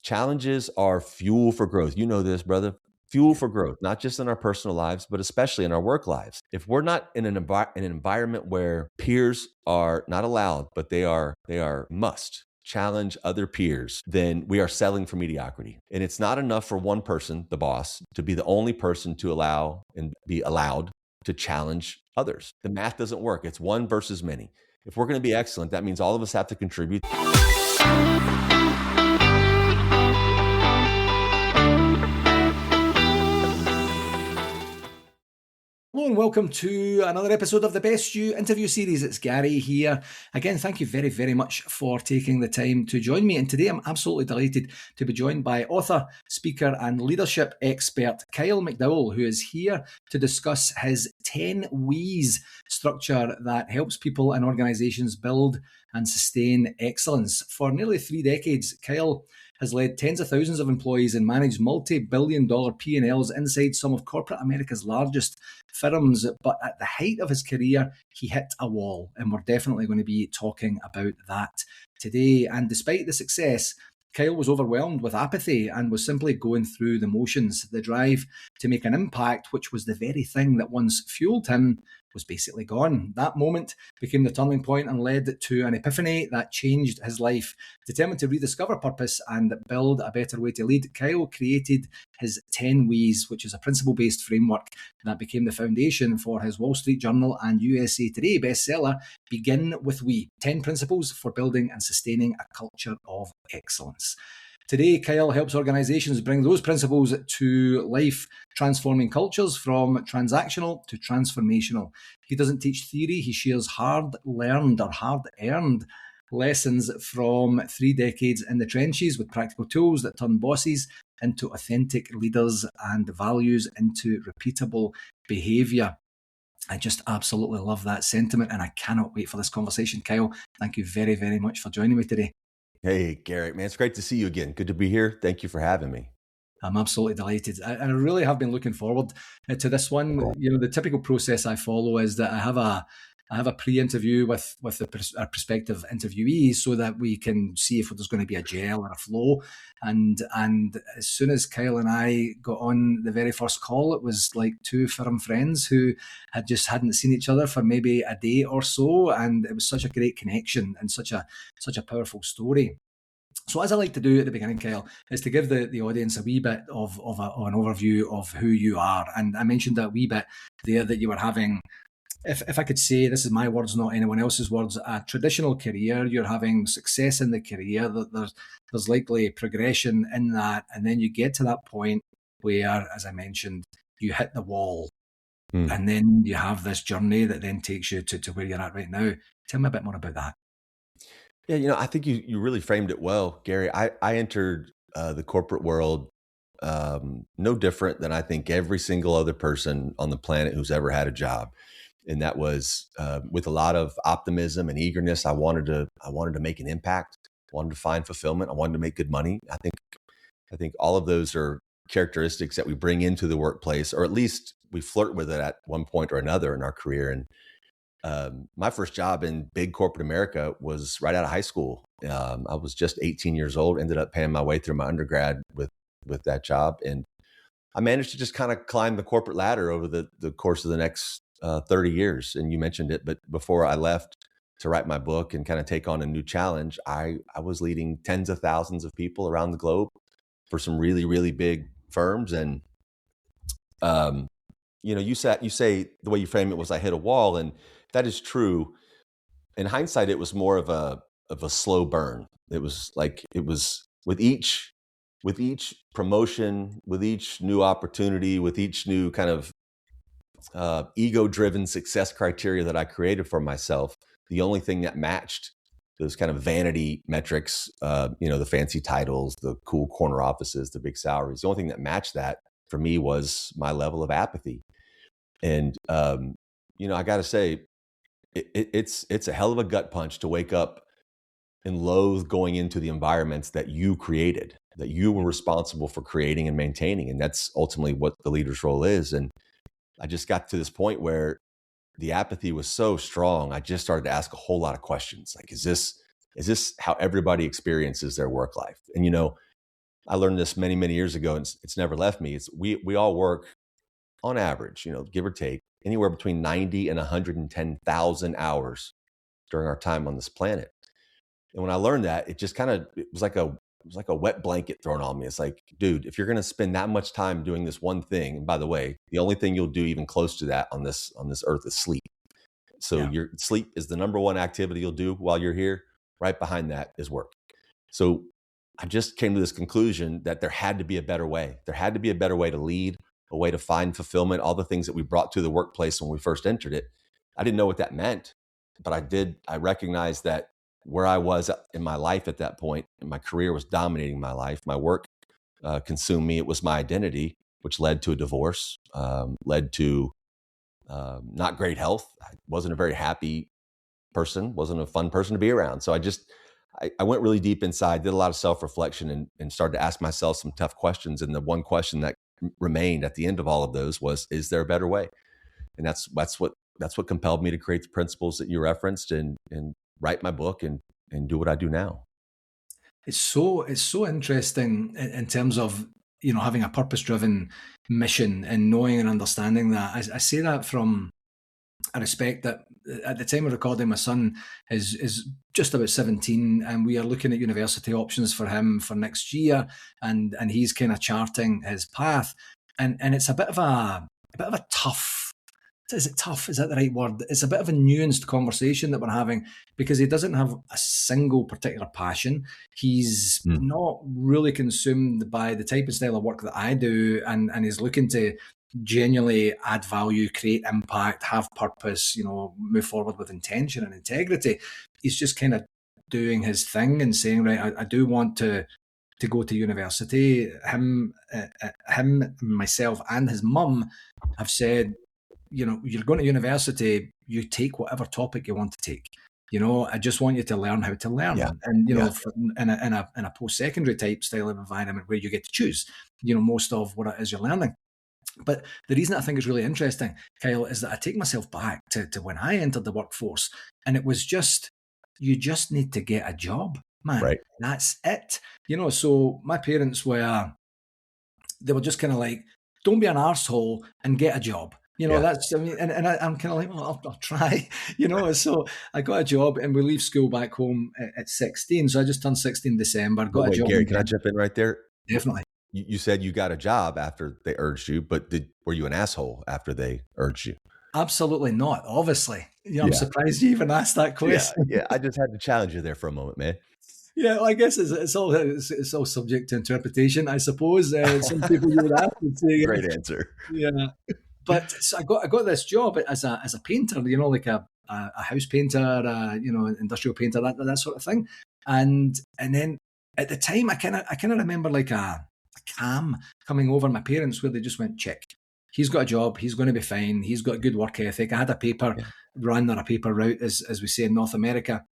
Challenges are fuel for growth. You know this, brother. Fuel for growth, not just in our personal lives, but especially in our work lives. If we're not in an environment where peers are not allowed, but they are must challenge other peers, then we are settling for mediocrity. And it's not enough for one person, the boss, to be the only person to allow and be allowed to challenge others. The math doesn't work. It's one versus many. If we're going to be excellent, that means all of us have to contribute. Hello and welcome to another episode of the Best You interview series. It's Gary here. Again, thank you very, very much for taking the time to join me. And today I'm absolutely delighted to be joined by author, speaker and leadership expert Kyle McDowell, who is here to discuss his 10 W's structure that helps people and organizations build and sustain excellence. For nearly 3 decades, Kyle has led tens of thousands of employees and managed multi-billion-dollar P&Ls inside some of corporate America's largest firms. But at the height of his career, he hit a wall, and we're definitely going to be talking about that today. And despite the success, Kyle was overwhelmed with apathy and was simply going through the motions. The drive to make an impact, which was the very thing that once fueled him, was basically gone. That moment became the turning point and led to an epiphany that changed his life. Determined to rediscover purpose and build a better way to lead, Kyle created his 10 W's, which is a principle-based framework that became the foundation for his Wall Street Journal and USA Today bestseller, Begin with We, 10 Principles for Building and Sustaining a Culture of Excellence. Today, Kyle helps organizations bring those principles to life, transforming cultures from transactional to transformational. He doesn't teach theory, he shares hard-learned or hard-earned lessons from 3 decades in the trenches with practical tools that turn bosses into authentic leaders and values into repeatable behavior. I just absolutely love that sentiment, and I cannot wait for this conversation. Kyle, thank you very, very much for joining me today. Hey, Garrett, man, it's great to see you again. Good to be here. Thank you for having me. I'm absolutely delighted. I really have been looking forward to this one. Cool. You know, the typical process I follow is that I have a pre-interview with our prospective interviewees so that we can see if there's going to be a gel or a flow. And as soon as Kyle and I got on the very first call, it was like two firm friends who hadn't seen each other for maybe a day or so, and it was such a great connection and such a powerful story. So as I like to do at the beginning, Kyle, is to give the audience a wee bit of an overview of who you are. And I mentioned a wee bit there that you were having, if I could say, this is my words, not anyone else's words, a traditional career. You're having success in the career. There's likely progression in that. And then you get to that point where, as I mentioned, you hit the wall. And then you have this journey that then takes you to where you're at right now. Tell me a bit more about that. Yeah, I think you really framed it well, Gary. I entered the corporate world no different than I think every single other person on the planet who's ever had a job, and that was with a lot of optimism and eagerness. I wanted to make an impact, wanted to find fulfillment, I wanted to make good money. I think all of those are characteristics that we bring into the workplace, or at least we flirt with it at one point or another in our career. And my first job in big corporate America was right out of high school. I was just 18 years old, ended up paying my way through my undergrad with that job. And I managed to just kind of climb the corporate ladder over the course of the next 30 years. And you mentioned it, but before I left to write my book and kind of take on a new challenge, I was leading tens of thousands of people around the globe for some really, really big firms. And, you say the way you frame it was I hit a wall, and that is true. In hindsight, it was more of a slow burn. It was with each promotion, with each new opportunity, with each new kind of ego-driven success criteria that I created for myself, the only thing that matched those kind of vanity metrics, the fancy titles, the cool corner offices, the big salaries, the only thing that matched that for me was my level of apathy. And I got to say, it's a hell of a gut punch to wake up and loathe going into the environments that you created, that you were responsible for creating and maintaining. And that's ultimately what the leader's role is. And I just got to this point where the apathy was so strong. I just started to ask a whole lot of questions. Like, is this how everybody experiences their work life? And, I learned this many, many years ago, and it's never left me. It's we all work on average, give or take, anywhere between 90 and 110,000 hours during our time on this planet. And when I learned that, it just kind of it was like a wet blanket thrown on me. It's like, dude, if you're going to spend that much time doing this one thing, and by the way, the only thing you'll do even close to that on this earth is sleep. So Yeah. your sleep is the number one activity you'll do while you're here. Right behind that is work. So I just came to this conclusion that there had to be a better way. There had to be a better way to lead, a way to find fulfillment, all the things that we brought to the workplace when we first entered it. I didn't know what that meant, but I did. I recognized that where I was in my life at that point, and my career was dominating my life. My work consumed me. It was my identity, which led to a divorce, led to not great health. I wasn't a very happy person, wasn't a fun person to be around. So I went really deep inside, did a lot of self-reflection, and started to ask myself some tough questions. And the one question that remained at the end of all of those was, is there a better way? And that's what compelled me to create the principles that you referenced and write my book and do what I do now. It's so interesting in terms of having a purpose driven mission and knowing and understanding that. I say that from a respect that at the time of recording, my son is just about 17, and we are looking at university options for him for next year, and he's kind of charting his path, and it's a bit of a tough. Is it tough? Is that the right word? It's a bit of a nuanced conversation that we're having because he doesn't have a single particular passion. He's Mm. not really consumed by the type of style of work that I do, and he's looking to genuinely add value, create impact, have purpose, move forward with intention and integrity. He's just kind of doing his thing and saying, right, I do want to go to university. Him, myself, and his mum have said, you're going to university, you take whatever topic you want to take. I just want you to learn how to Yeah. learn. And, Yeah. in a post-secondary type style of environment where you get to choose, most of what it is you're learning. But the reason I think is really interesting, Kyle, is that I take myself back to when I entered the workforce, and it was just, you just need to get a job, man. Right. That's it. So my parents they were just kind of like, don't be an arsehole and get a job. Yeah. That's, I mean, and I'm kind of like, well, I'll try, So I got a job, and we leave school back home at 16. So I just turned 16 in December, But got a wait, job. Gary, can I jump in right there? Definitely. You said you got a job after they urged you, but were you an asshole after they urged you? Absolutely not, obviously. I'm Yeah. surprised you even asked that Yeah. question. Yeah. I just had to challenge you there for a moment, man. Yeah, well, I guess it's all subject to interpretation, I suppose. Some people you would ask would say, Great answer. yeah. But so I got this job as a painter, like a house painter, industrial painter, that sort of thing. And then at the time, I kind of remember like a cam coming over my parents where they just went, check. He's got a job. He's going to be fine. He's got a good work ethic. I had a paper Yeah. run or a paper route, as we say in North America,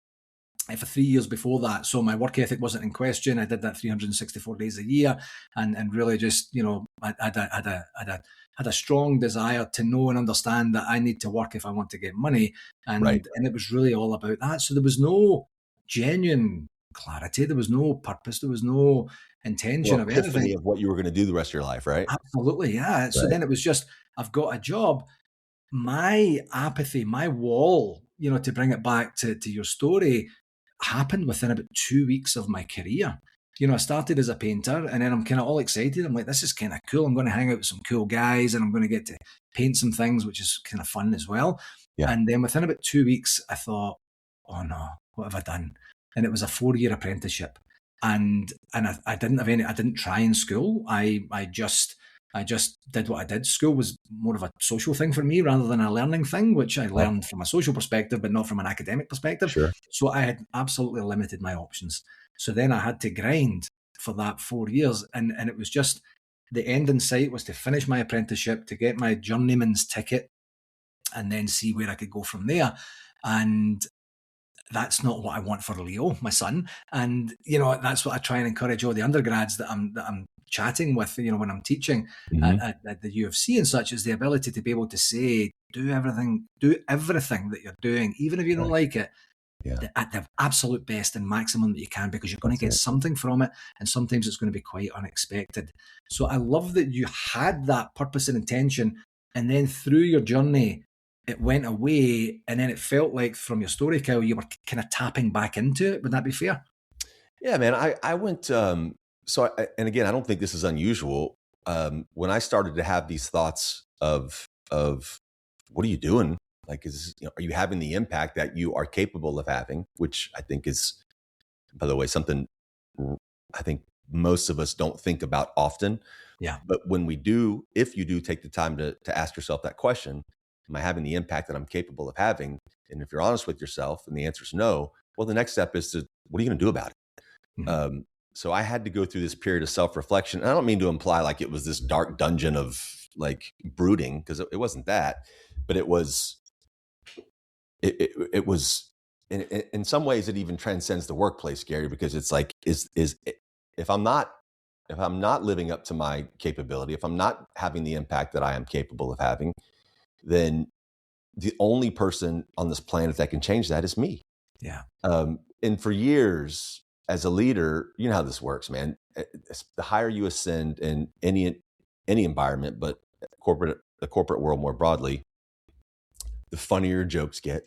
for 3 years before that. So my work ethic wasn't in question. I did that 364 days a year, and really just, I had a strong desire to know and understand that I need to work if I want to get money. And Right. and it was really all about that. So there was no genuine clarity. There was no purpose. There was no intention Well, of anything. epiphany of what you were going to do the rest of your life, right? Absolutely, yeah. So Right. then it was just, I've got a job. My apathy, my wall, to bring it back to your story, happened within about 2 weeks of my career. I started as a painter, and then I'm kind of all excited. I'm like, this is kind of cool. I'm going to hang out with some cool guys, and I'm going to get to paint some things, which is kind of fun as well. Yeah. And then within about 2 weeks, I thought, oh no, what have I done? And it was a 4-year apprenticeship. And I didn't have any, I didn't try in school. I just did what I did. School was more of a social thing for me rather than a learning thing, which I Right. learned from a social perspective, but not from an academic perspective. Sure. So I had absolutely limited my options. So then I had to grind for that 4 years. And it was just, the end in sight was to finish my apprenticeship, to get my journeyman's ticket, and then see where I could go from there. And that's not what I want for Leo, my son. And that's what I try and encourage all the undergrads that I'm chatting with, when I'm teaching Mhm. at the U of C and such, is the ability to be able to say, do everything that you're doing, even if you don't Right. like it, Yeah, at the absolute best and maximum that you can, because you're going to that's get it. something from it, and sometimes it's going to be quite unexpected. So I love that you had that purpose and intention, and then through your journey it went away, and then it felt like from your story, Kyle, you were kind of tapping back into it. Would that be fair? Yeah, man. I went. And again, I don't think this is unusual. When I started to have these thoughts of what are you doing? Like, are you having the impact that you are capable of having? Which I think is, by the way, something I think most of us don't think about often. Yeah. But when we do, if you do take the time to ask yourself that question, am I having the impact that I'm capable of having? And if you're honest with yourself and the answer is no, well, the next step is to, what are you going to do about it? Mhm. So I had to go through this period of self-reflection. And I don't mean to imply like it was this dark dungeon of like brooding, because it wasn't that, but it was in some ways it even transcends the workplace, Gary, because it's like, if I'm not if I'm not living up to my capability, if I'm not having the impact that I am capable of having, then the only person on this planet that can change that is me. Yeah. And for years as a leader, you know how this works, man. The higher you ascend in any environment, but the corporate world more broadly, the funnier jokes get.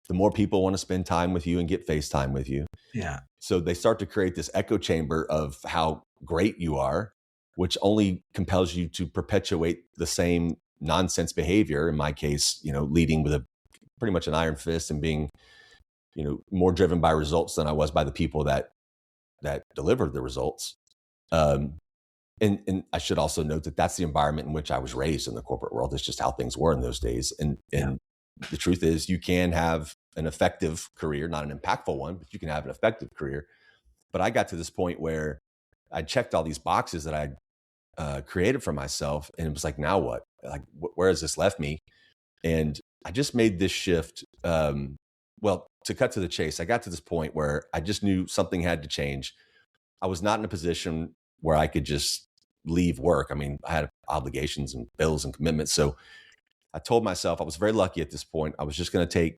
The more people want to spend time with you and get FaceTime with you. Yeah. So they start to create this echo chamber of how great you are, which only compels you to perpetuate the same nonsense behavior. In my case, leading with a pretty much an iron fist and being, more driven by results than I was by the people that delivered the results. Um, and I should also note that that's the environment in which I was raised in the corporate world. It's just how things were in those days. And Yeah. and the truth is, you can have an effective career, not an impactful one, but you can have an effective career. But I got to this point where I checked all these boxes that I created for myself, and it was like, now what? Like, where has this left me? And I just made this shift. Well, to cut to the chase, I got to this point where I just knew something had to change. I was not in a position where I could just leave work. I mean, I had obligations and bills and commitments. So I told myself, I was very lucky at this point. I was just going to take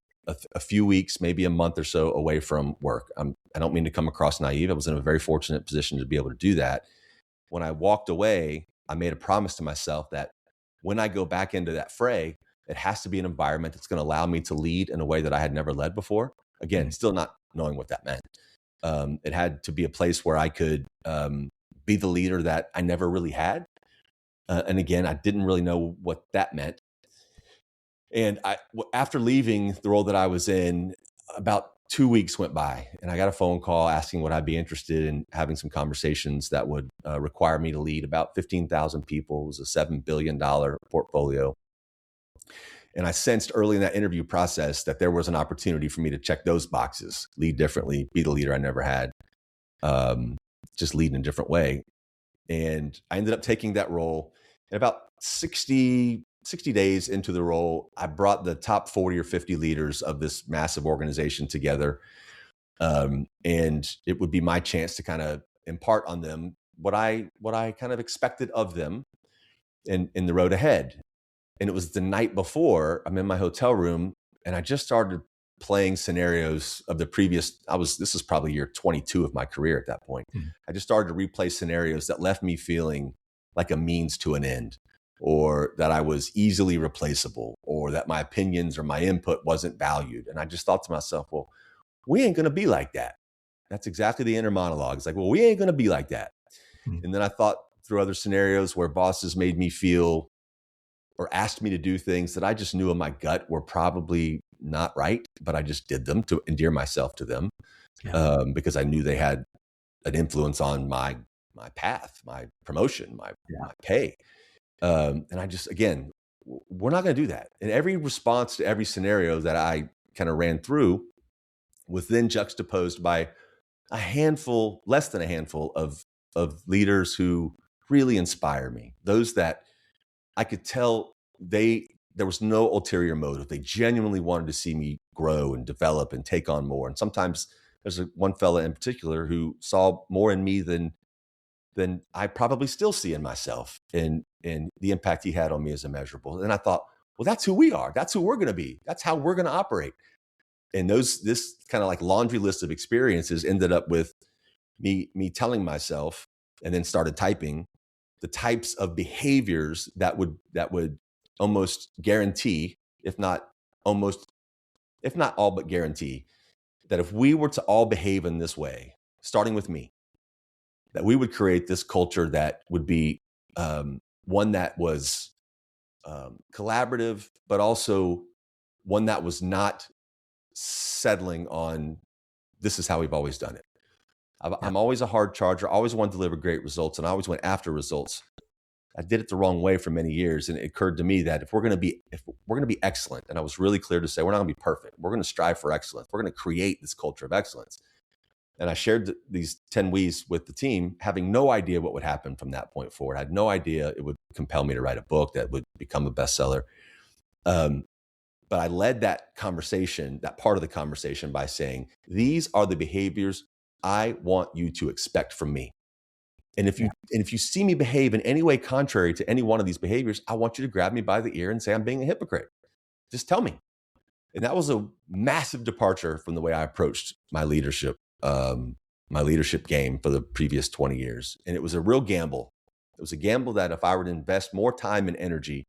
a few weeks, maybe a month or so away from work. I don't mean to come across naive. I was in a very fortunate position to be able to do that. When I walked away, I made a promise to myself that when I go back into that fray, it has to be an environment that's going to allow me to lead in a way that I had never led before. Again, Mhm. still not knowing what that meant. It had to be a place where I could be the leader that I never really had. And again, I didn't really know what that meant. And after leaving the role that I was in, about 2 weeks went by, and I got a phone call asking would I be interested in having some conversations that would require me to lead about 15,000 people. It was a $7 billion portfolio. And I sensed early in that interview process that there was an opportunity for me to check those boxes, lead differently, be the leader I never had, um, just lead in a different way. And I ended up taking that role. And about 60 days into the role, I brought the top 40 or 50 leaders of this massive organization together. And it would be my chance to kind of impart on them what I kind of expected of them in the road ahead. And it was the night before, I'm in my hotel room, and I just started playing scenarios of the previous. This is probably year 22 of my career at that point. Mhm. I just started to replay scenarios that left me feeling like a means to an end, or that I was easily replaceable, or that my opinions or my input wasn't valued. And I just thought to myself, well, we ain't going to be like that. That's exactly the inner monologue. It's like, well, we ain't going to be like that. Mhm. And then I thought through other scenarios where bosses made me feel or asked me to do things that I just knew in my gut were probably not right, but I just did them to endear myself to them, Yeah. because I knew they had an influence on my path, my promotion, my Yeah. pay. And I just, again, we're not going to do that. And every response to every scenario that I kind of ran through was then juxtaposed by a handful, less than a handful of leaders who really inspire me. Those that I could tell there was no ulterior motive. They genuinely wanted to see me grow and develop and take on more. And sometimes there's one fella in particular who saw more in me than I probably still see in myself. And the impact he had on me is immeasurable. And I thought, well, that's who we are. That's who we're going to be. That's how we're going to operate. And this kind of like laundry list of experiences ended up with me telling myself, and then started typing the types of behaviors that would almost guarantee, if not all but guarantee, that if we were to all behave in this way, starting with me, that we would create this culture that would be one that was collaborative, but also one that was not settling on this is how we've always done it. Yeah. I'm always a hard charger, always want to deliver great results, and I always went after results. I did it the wrong way for many years, and it occurred to me that if we're going to be excellent, and I was really clear to say we're not going to be perfect, we're going to strive for excellence. We're going to create this culture of excellence. And I shared these 10 W's with the team, having no idea what would happen from that point forward. I had no idea it would compel me to write a book that would become a bestseller. But I led that conversation, that part of the conversation, by saying, these are the behaviors I want you to expect from me. And if you see me behave in any way contrary to any one of these behaviors, I want you to grab me by the ear and say I'm being a hypocrite. Just tell me. And that was a massive departure from the way I approached my leadership game for the previous 20 years. And it was a real gamble. It was a gamble that if I were to invest more time and energy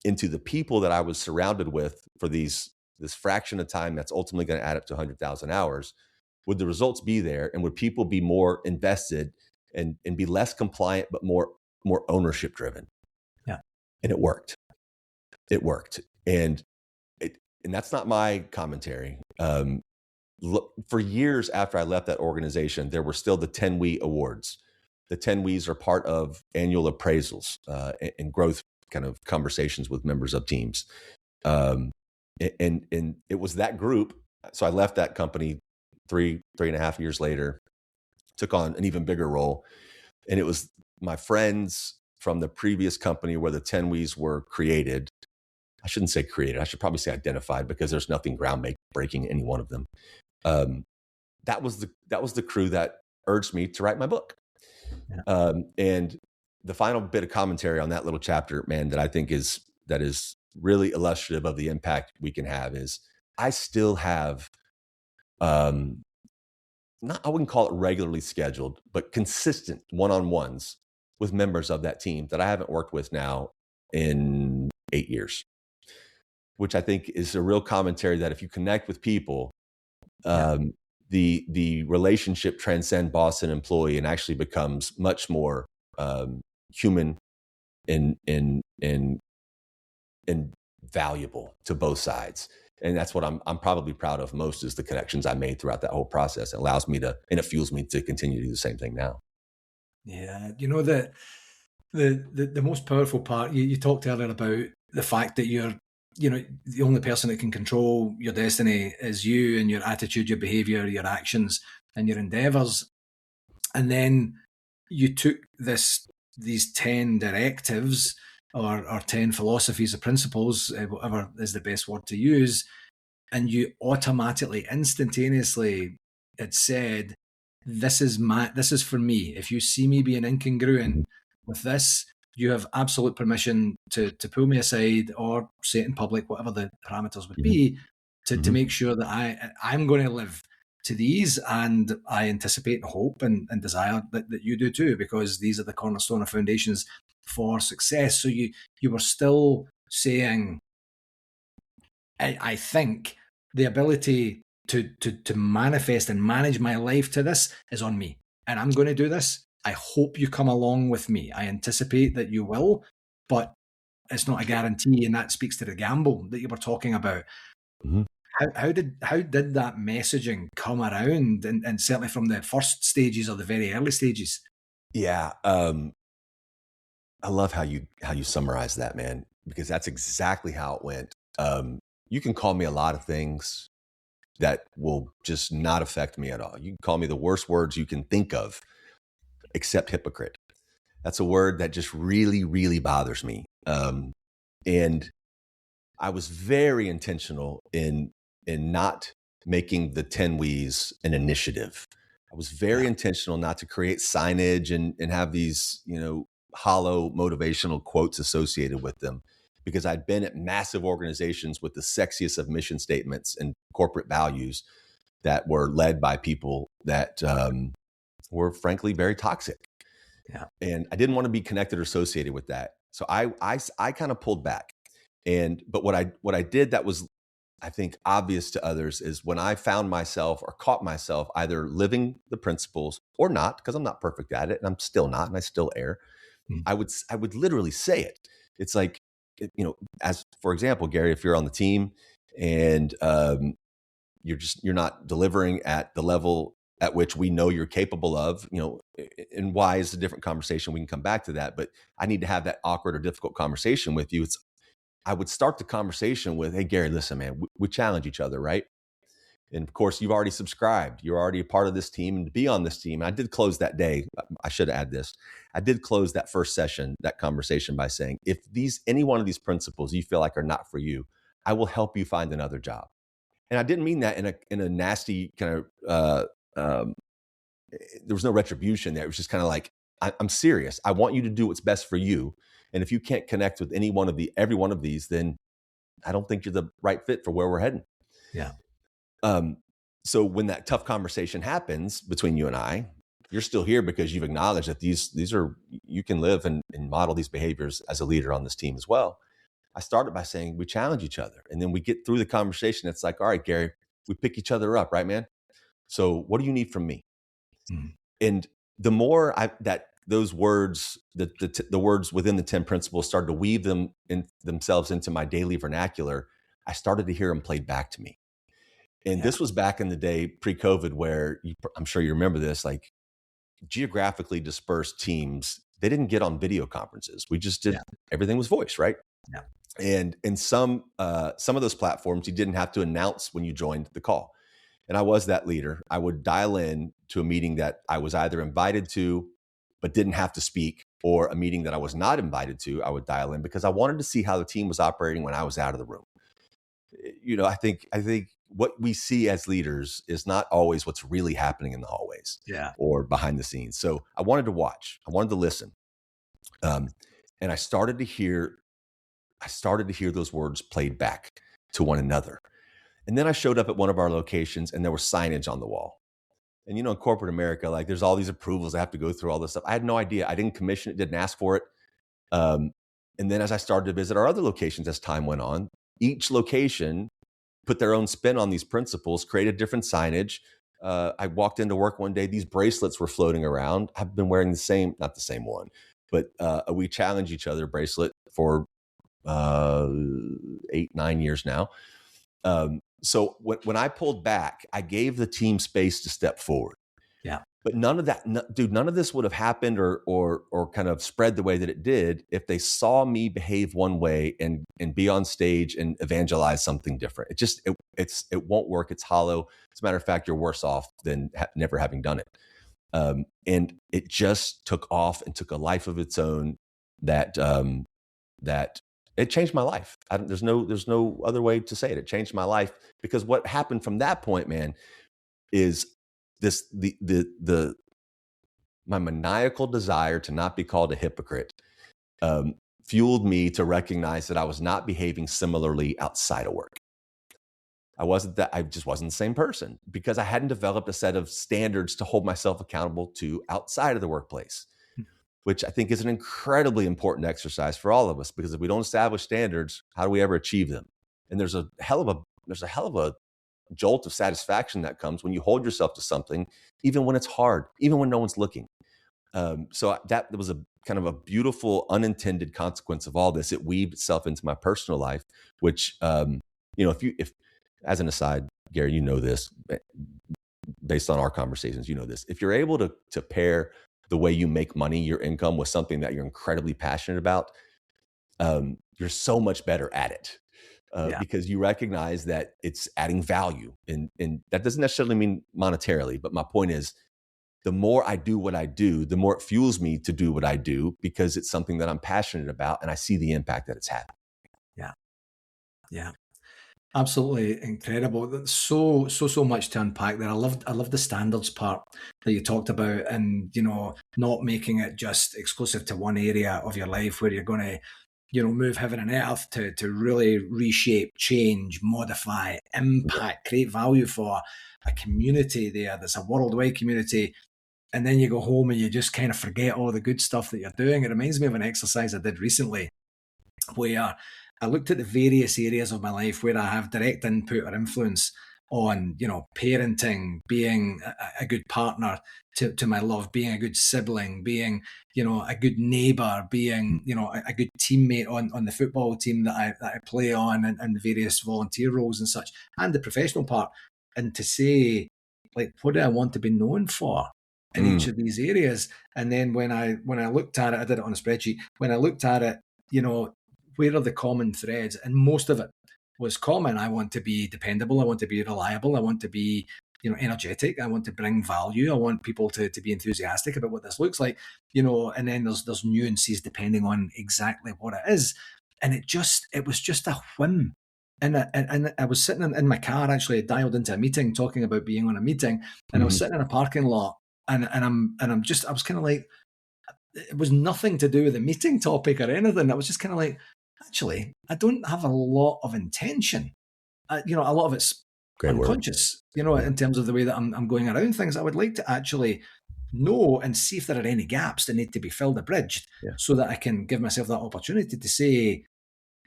into the people that I was surrounded with for this fraction of time that's ultimately going to add up to 100,000 hours, would the results be there? And would people be more invested and be less compliant, but more ownership driven? Yeah. And it worked. It worked. And that's not my commentary. For years after I left that organization, there were still the 10 We Awards. The 10 We's are part of annual appraisals and growth kind of conversations with members of teams. And it was that group. So I left that company three and a half years later, took on an even bigger role. And it was my friends from the previous company where the 10 We's were created. I shouldn't say created. I should probably say identified, because there's nothing groundbreaking in any one of them. That was the crew that urged me to write my book. Yeah. And the final bit of commentary on that little chapter, man, that I think is really illustrative of the impact we can have is I still have, I wouldn't call it regularly scheduled, but consistent one-on-ones with members of that team that I haven't worked with now in 8 years, which I think is a real commentary that if you connect with people, the relationship transcends boss and employee and actually becomes much more human and valuable to both sides. And that's what I'm probably proud of most, is the connections I made throughout that whole process. It allows me to, and it fuels me to continue to do the same thing now. Yeah, the most powerful part, you talked earlier about the fact that you're, the only person that can control your destiny is you, and your attitude, your behavior, your actions, and your endeavors. And then you took these 10 directives or 10 philosophies or principles, whatever is the best word to use, and you automatically, instantaneously, it said, this is for me. If you see me being incongruent with this, you have absolute permission to pull me aside or say it in public, whatever the parameters would be, to make sure that I'm going to live to these, and I anticipate and hope and desire that you do too, because these are the cornerstone of foundations for success. So you were still saying, I think the ability to manifest and manage my life to this is on me, and I'm going to do this. I hope you come along with me. I anticipate that you will, but it's not a guarantee, and that speaks to the gamble that you were talking about. Mm-hmm. How did that messaging come around, and certainly from the first stages or the very early stages? Yeah, I love how you summarize that, man, because that's exactly how it went. You can call me a lot of things that will just not affect me at all. You can call me the worst words you can think of, except hypocrite. That's a word that just really, really bothers me. And I was very intentional in not making the 10 We's an initiative. I was very intentional not to create signage and have these, hollow motivational quotes associated with them, because I'd been at massive organizations with the sexiest of mission statements and corporate values that were led by people that were frankly very toxic. Yeah. And I didn't want to be connected or associated with that. So I kind of pulled back. But what I did that was, I think, obvious to others is when I found myself or caught myself either living the principles or not, because I'm not perfect at it and I'm still not, and I still err. Mm. I would literally say it. It's like, as for example, Gary, if you're on the team and you're not delivering at the level at which we know you're capable of, and why is a different conversation. We can come back to that, but I need to have that awkward or difficult conversation with you. I would start the conversation with, hey, Gary, listen, man, we challenge each other, right? And of course, you've already subscribed. You're already a part of this team and to be on this team. And I did close that day. I should add this. I did close that first session, that conversation by saying, if any one of these principles you feel like are not for you, I will help you find another job. And I didn't mean that in a nasty kind of, there was no retribution there. It was just kind of like, I'm serious. I want you to do what's best for you. And if you can't connect with every one of these, then I don't think you're the right fit for where we're heading. Yeah. So when that tough conversation happens between you and I, you're still here because you've acknowledged that these are, you can live and model these behaviors as a leader on this team as well. I started by saying we challenge each other, and then we get through the conversation. It's like, all right, Gary, we pick each other up, right, man? So what do you need from me? Mm-hmm. And the more those words, the words within the 10 principles started to weave themselves into my daily vernacular, I started to hear them played back to me. And this was back in the day pre-COVID where I'm sure you remember this, like geographically dispersed teams, they didn't get on video conferences. We just did, everything was voice, right? Yeah. And in some of those platforms, you didn't have to announce when you joined the call. And I was that leader. I would dial in to a meeting that I was either invited to, but didn't have to speak, or a meeting that I was not invited to. I would dial in because I wanted to see how the team was operating when I was out of the room. I think what we see as leaders is not always what's really happening in the hallways or behind the scenes. So I wanted to watch, I wanted to listen. And I started to hear those words played back to one another. And then I showed up at one of our locations and there was signage on the wall. And, in corporate America, like there's all these approvals. I have to go through all this stuff. I had no idea. I didn't commission it, didn't ask for it. And then as I started to visit our other locations as time went on, each location put their own spin on these principles, created different signage. I walked into work one day, these bracelets were floating around. I've been wearing not the same one, but we challenge each other bracelet for 8-9 years now. So when I pulled back, I gave the team space to step forward. Yeah. But none of this would have happened or kind of spread the way that it did if they saw me behave one way and be on stage and evangelize something different. It won't work. It's hollow. As a matter of fact, you're worse off than never having done it. And it just took off and took a life of its own that it changed my life. There's no other way to say it. It changed my life because what happened from that point, man, is my maniacal desire to not be called a hypocrite fueled me to recognize that I was not behaving similarly outside of work. I just wasn't the same person because I hadn't developed a set of standards to hold myself accountable to outside of the workplace, which I think is an incredibly important exercise for all of us, because if we don't establish standards, how do we ever achieve them? And there's a hell of a jolt of satisfaction that comes when you hold yourself to something, even when it's hard, even when no one's looking. So that was a kind of a beautiful unintended consequence of all this. It weaved itself into my personal life, which, if as an aside, Gary, you know this, based on our conversations, you know this, if you're able to pair the way you make money, your income, with something that you're incredibly passionate about, you're so much better at it. Because you recognize that it's adding value. And that doesn't necessarily mean monetarily, but my point is, the more I do what I do, the more it fuels me to do what I do, because it's something that I'm passionate about and I see the impact that it's had. Yeah. Absolutely incredible. So much to unpack there. I love the standards part that you talked about, and not making it just exclusive to one area of your life where you're going to move heaven and earth to really reshape, change, modify, impact, create value for a community there that's a worldwide community. And then you go home and you just kind of forget all the good stuff that you're doing. It reminds me of an exercise I did recently where I looked at the various areas of my life where I have direct input or influence on, parenting, being a good partner to my love, being a good sibling, being, a good neighbor, being, a good teammate on the football team that I play on, and the various volunteer roles and such, and the professional part. And to say, like, what do I want to be known for in each of these areas? And then when I looked at it, I did it on a spreadsheet. When I looked at it, where are the common threads? And most of it was common. I want to be dependable. I want to be reliable. I want to be, energetic. I want to bring value. I want people to be enthusiastic about what this looks like, and then there's nuances depending on exactly what it is. And it was just a whim. And I was sitting in my car, actually. I dialed into a meeting talking about being on a meeting, and I was sitting in a parking lot, and I was kind of like, it was nothing to do with the meeting topic or anything. I was just kind of like, actually, I don't have a lot of intention. A lot of it's Great word. unconscious, in terms of the way that I'm going around things. I would like to actually know and see if there are any gaps that need to be filled or bridged, so that I can give myself that opportunity to say,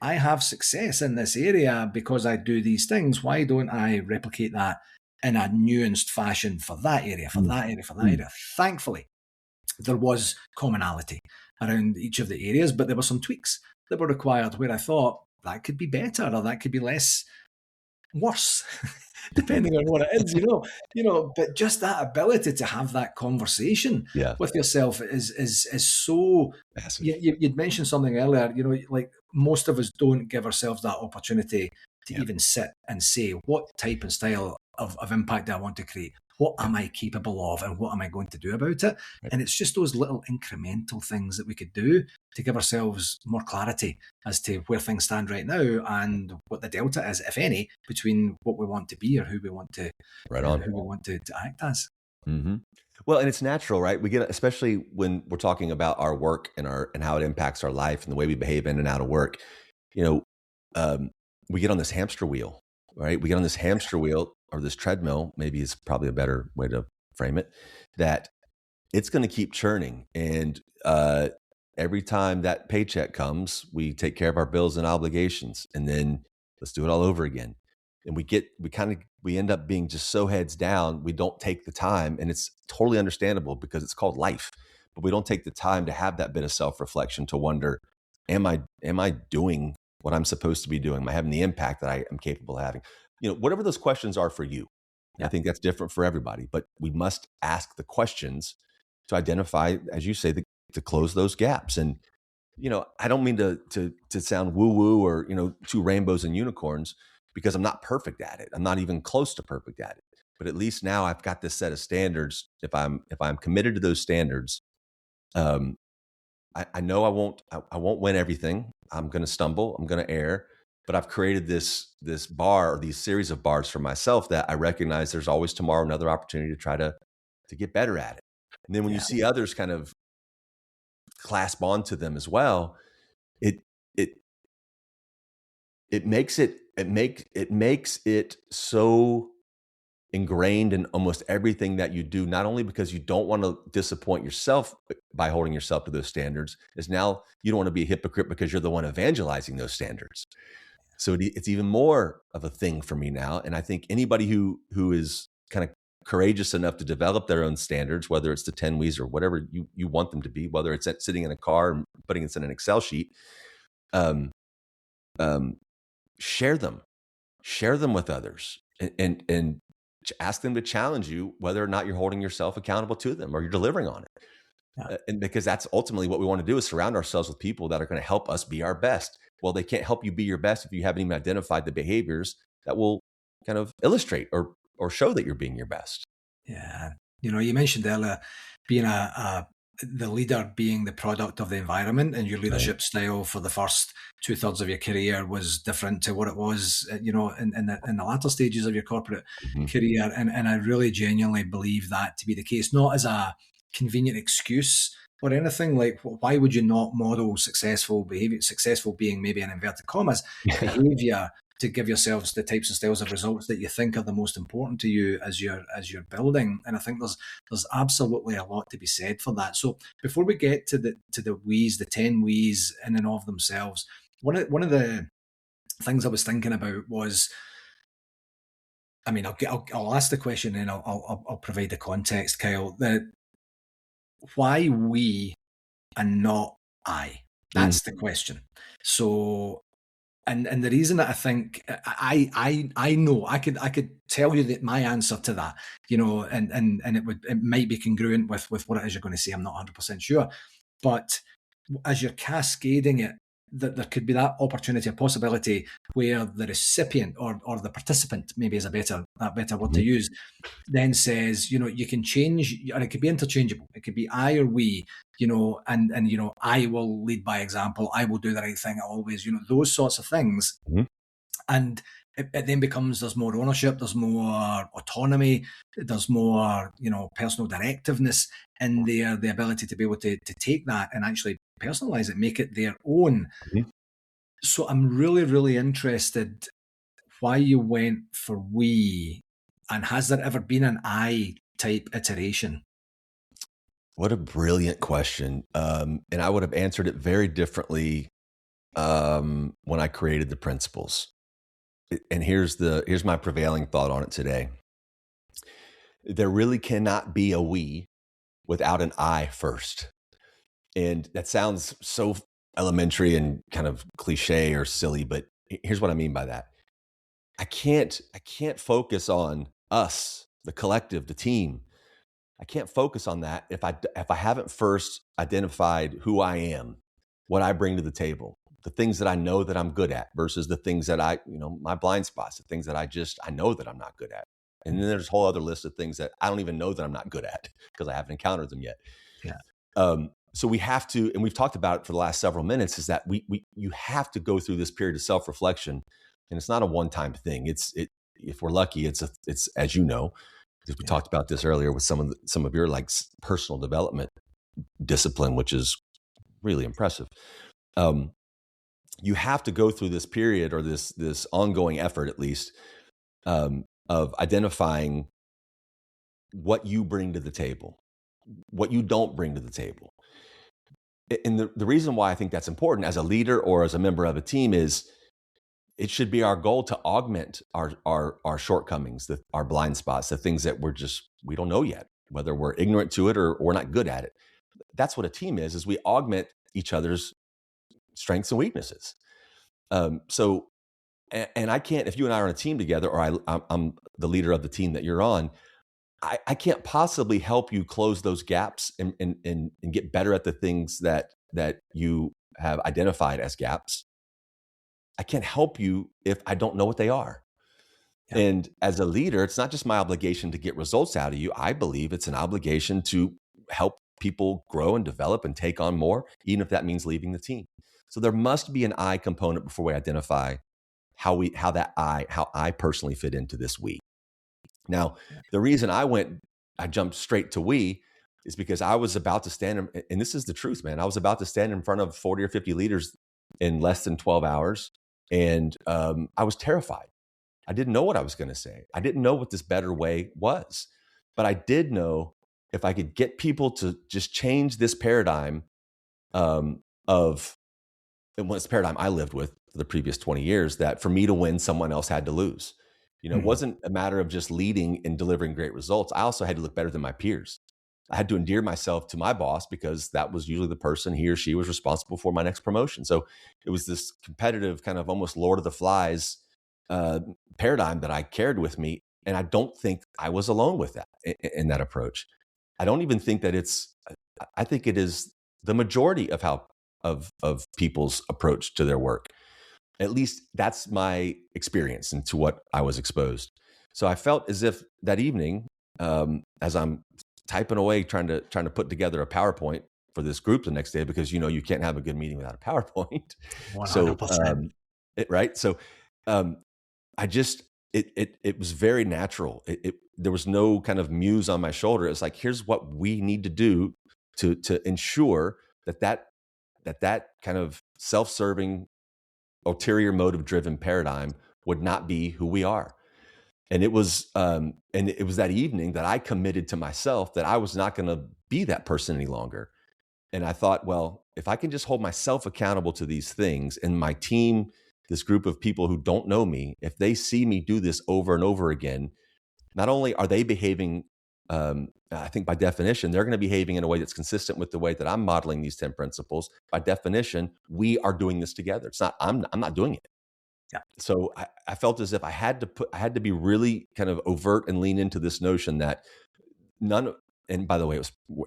I have success in this area because I do these things. Why don't I replicate that in a nuanced fashion for that area, for that area, for that area? Thankfully, there was commonality around each of the areas, but there were some tweaks that were required where I thought that could be better or that could be worse, depending on what it is, but just that ability to have that conversation with yourself is so massive. You'd mentioned something earlier, like most of us don't give ourselves that opportunity to even sit and say, what type and style of impact do I want to create? What am I capable of, and what am I going to do about it? Right. And it's just those little incremental things that we could do to give ourselves more clarity as to where things stand right now and what the delta is, if any, between what we want to be or who we want to act as. Mm-hmm. Well, and it's natural, right? We get, especially when we're talking about our work and how it impacts our life and the way we behave in and out of work. We get on this hamster wheel, right? We get on this hamster wheel, or this treadmill, maybe is probably a better way to frame it, that it's going to keep churning. And every time that paycheck comes, we take care of our bills and obligations, and then let's do it all over again. And we end up being just so heads down, we don't take the time, and it's totally understandable because it's called life, but we don't take the time to have that bit of self-reflection to wonder, am I doing what I'm supposed to be doing? Am I having the impact that I am capable of having? Whatever those questions are for you, I think that's different for everybody, but we must ask the questions to identify, as you say, to close those gaps. And, I don't mean to sound woo woo or, two rainbows and unicorns, because I'm not perfect at it. I'm not even close to perfect at it, but at least now I've got this set of standards. If I'm committed to those standards, I know I won't win everything. I'm going to stumble. I'm going to err. But I've created this bar, or these series of bars for myself, that I recognize there's always tomorrow another opportunity to try to get better at it. And then when you see others kind of clasp onto them as well, it makes it so ingrained in almost everything that you do, not only because you don't want to disappoint yourself by holding yourself to those standards, is now you don't want to be a hypocrite because you're the one evangelizing those standards. So it's even more of a thing for me now. And I think anybody who is kind of courageous enough to develop their own standards, whether it's the 10 W's or whatever you want them to be, whether it's sitting in a car and putting it in an Excel sheet, share them with others, and ask them to challenge you whether or not you're holding yourself accountable to them or you're delivering on it. And because that's ultimately what we want to do, is surround ourselves with people that are going to help us be our best. Well, they can't help you be your best if you haven't even identified the behaviors that will kind of illustrate or show that you're being your best. Yeah. You mentioned earlier being the leader being the product of the environment, and your leadership style for the first 2/3 of your career was different to what it was, in the latter stages of your corporate career. And I really genuinely believe that to be the case, not as a convenient excuse or anything, like why would you not model successful behavior, successful being maybe in inverted commas behavior, to give yourselves the types and styles of results that you think are the most important to you as you're building? And I think there's absolutely a lot to be said for that. So before we get to the wheeze, the 10 wheeze in and of themselves, one of the things I was thinking about was, I mean, I'll ask the question and I'll provide the context, Kyle. Why we and not I? Mm, That's the question. So, and the reason that I think I know I could tell you that my answer to that, and it might be congruent with what it is you're going to say. I'm not 100% sure, but as you're cascading it, that there could be that opportunity, a possibility where the recipient or the participant, maybe is a better word to mhm, use, then says, you can change, and it could be interchangeable. It could be I or we, and I will lead by example. I will do the right thing always. Those sorts of things. mhm, And it then becomes, there's more ownership, there's more autonomy, there's more personal directiveness in there, the ability to be able to take that and actually personalize it, make it their own. mhm. So I'm really, really interested why you went for we, and has there ever been an I type iteration? What a brilliant question. And I would have answered it very differently when I created the principles. And here's my prevailing thought on it today. There really cannot be a we without an I first. And that sounds so elementary and kind of cliche or silly, but here's what I mean by that. I can't focus on us, the collective, the team. I can't focus on that if I haven't first identified who I am, what I bring to the table, the things that I know that I'm good at versus the things that my blind spots, the things that I know that I'm not good at. And then there's a whole other list of things that I don't even know that I'm not good at because I haven't encountered them yet. Yeah, So we have to, and we've talked about it for the last several minutes, is that you have to go through this period of self reflection, and it's not a one time thing. If we're lucky, it's as you know, because we yeah, talked about this earlier with some of your personal development discipline, which is really impressive. Um, you have to go through this period or this ongoing effort, at least, of identifying what you bring to the table, what you don't bring to the table. And the reason why I think that's important as a leader or as a member of a team is it should be our goal to augment our shortcomings, our blind spots, the things that we don't know yet, whether we're ignorant to it or we're not good at it. That's what a team is we augment each other's strengths and weaknesses. So, and I can't, if you and I are on a team together, or I'm the leader of the team that you're on, I can't possibly help you close those gaps and get better at the things that you have identified as gaps. I can't help you if I don't know what they are. yeah, And as a leader, it's not just my obligation to get results out of you. I believe it's an obligation to help people grow and develop and take on more, even if that means leaving the team. So there must be an I component before we identify how I personally fit into this we. Now, yeah. the reason I jumped straight to we is because I was about to and this is the truth, man. I was about to stand in front of 40 or 50 leaders in less than 12 hours. And I was terrified. I didn't know what I was going to say. I didn't know what this better way was. But I did know if I could get people to just change this paradigm of, and it's a paradigm I lived with for the previous 20 years, that for me to win, someone else had to lose. It Mhm. wasn't a matter of just leading and delivering great results. I also had to look better than my peers. I had to endear myself to my boss because that was usually the person, he or she was responsible for my next promotion. So it was this competitive kind of almost Lord of the Flies uh, paradigm that I carried with me. And I don't think I was alone with that in that approach. I don't even think that I think it is the majority of how of people's approach to their work. At least that's my experience and to what I was exposed. So I felt as if that evening, as I'm typing away, trying to put together a PowerPoint for this group the next day, because you can't have a good meeting without a PowerPoint. So 100%. right. So um, I just it was very natural. There was no kind of muse on my shoulder. It's like, here's what we need to do to ensure that kind of self-serving, ulterior motive driven paradigm would not be who we are. And it was that evening that I committed to myself that I was not going to be that person any longer. And I thought, well, if I can just hold myself accountable to these things, and my team, this group of people who don't know me, if they see me do this over and over again, not only are they behaving, I think by definition, they're going to be behaving in a way that's consistent with the way that I'm modeling these 10 principles. By definition, we are doing this together. It's not, I'm not doing it. Yeah. So I felt as if I had to be really kind of overt and lean into this notion that and by the way,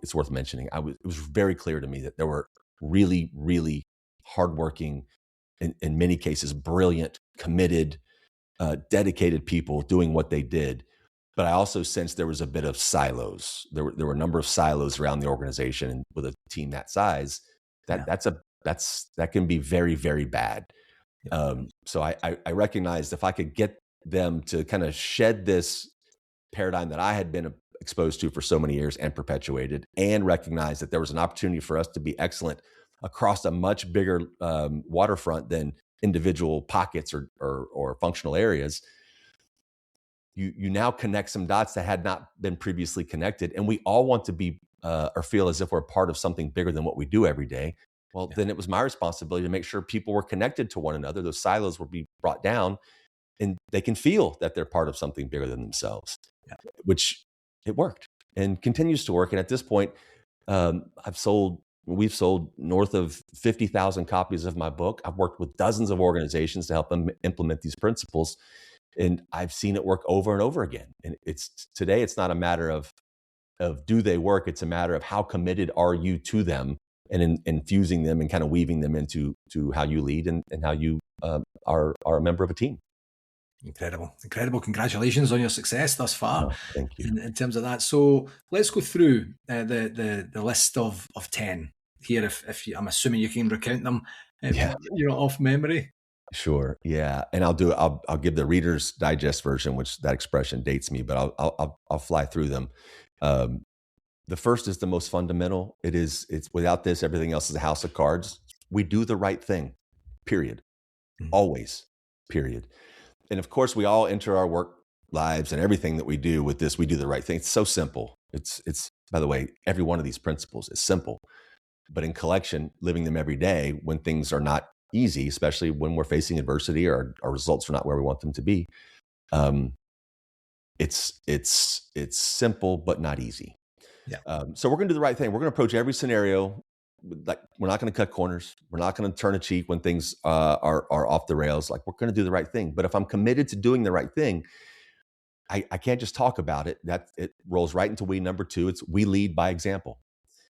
it's worth mentioning, it was very clear to me that there were really, really hardworking, in many cases, brilliant, committed, dedicated people doing what they did. But I also sensed there was a bit of silos. There were a number of silos around the organization, and with a team that size, that can be very, very bad. So I recognized if I could get them to kind of shed this paradigm that I had been exposed to for so many years and perpetuated, and recognize that there was an opportunity for us to be excellent across a much bigger waterfront than individual pockets or functional areas, you now connect some dots that had not been previously connected. And we all want to be or feel as if we're part of something bigger than what we do every day. Well, then it was my responsibility to make sure people were connected to one another. Those silos would be brought down, and they can feel that they're part of something bigger than themselves, which it worked and continues to work. And at this point, we've sold north of 50,000 copies of my book. I've worked with dozens of organizations to help them implement these principles, and I've seen it work over and over again. And today, it's not a matter of do they work? It's a matter of how committed are you to them, and infusing them and kind of weaving them into how you lead and how you are a member of a team. Incredible. Congratulations on your success thus far. Oh, thank you. In terms of that. So let's go through the list of 10 here. If I'm assuming you can recount them, off memory. Sure. Yeah. And I'll give the Reader's Digest version, which that expression dates me, but I'll fly through them. The first is the most fundamental. It's without this, everything else is a house of cards. We do the right thing, period. Mm-hmm. Always, period. And of course, we all enter our work lives and everything that we do with this, we do the right thing. It's so simple. It's by the way, every one of these principles is simple, but in collection, living them every day when things are not easy, especially when we're facing adversity or our results are not where we want them to be. It's simple, but not easy. Yeah. So we're going to do the right thing. We're going to approach every scenario. Like, we're not going to cut corners. We're not going to turn a cheek when things are off the rails. Like, we're going to do the right thing. But if I'm committed to doing the right thing, I can't just talk about it. That it rolls right into number 2. We lead by example.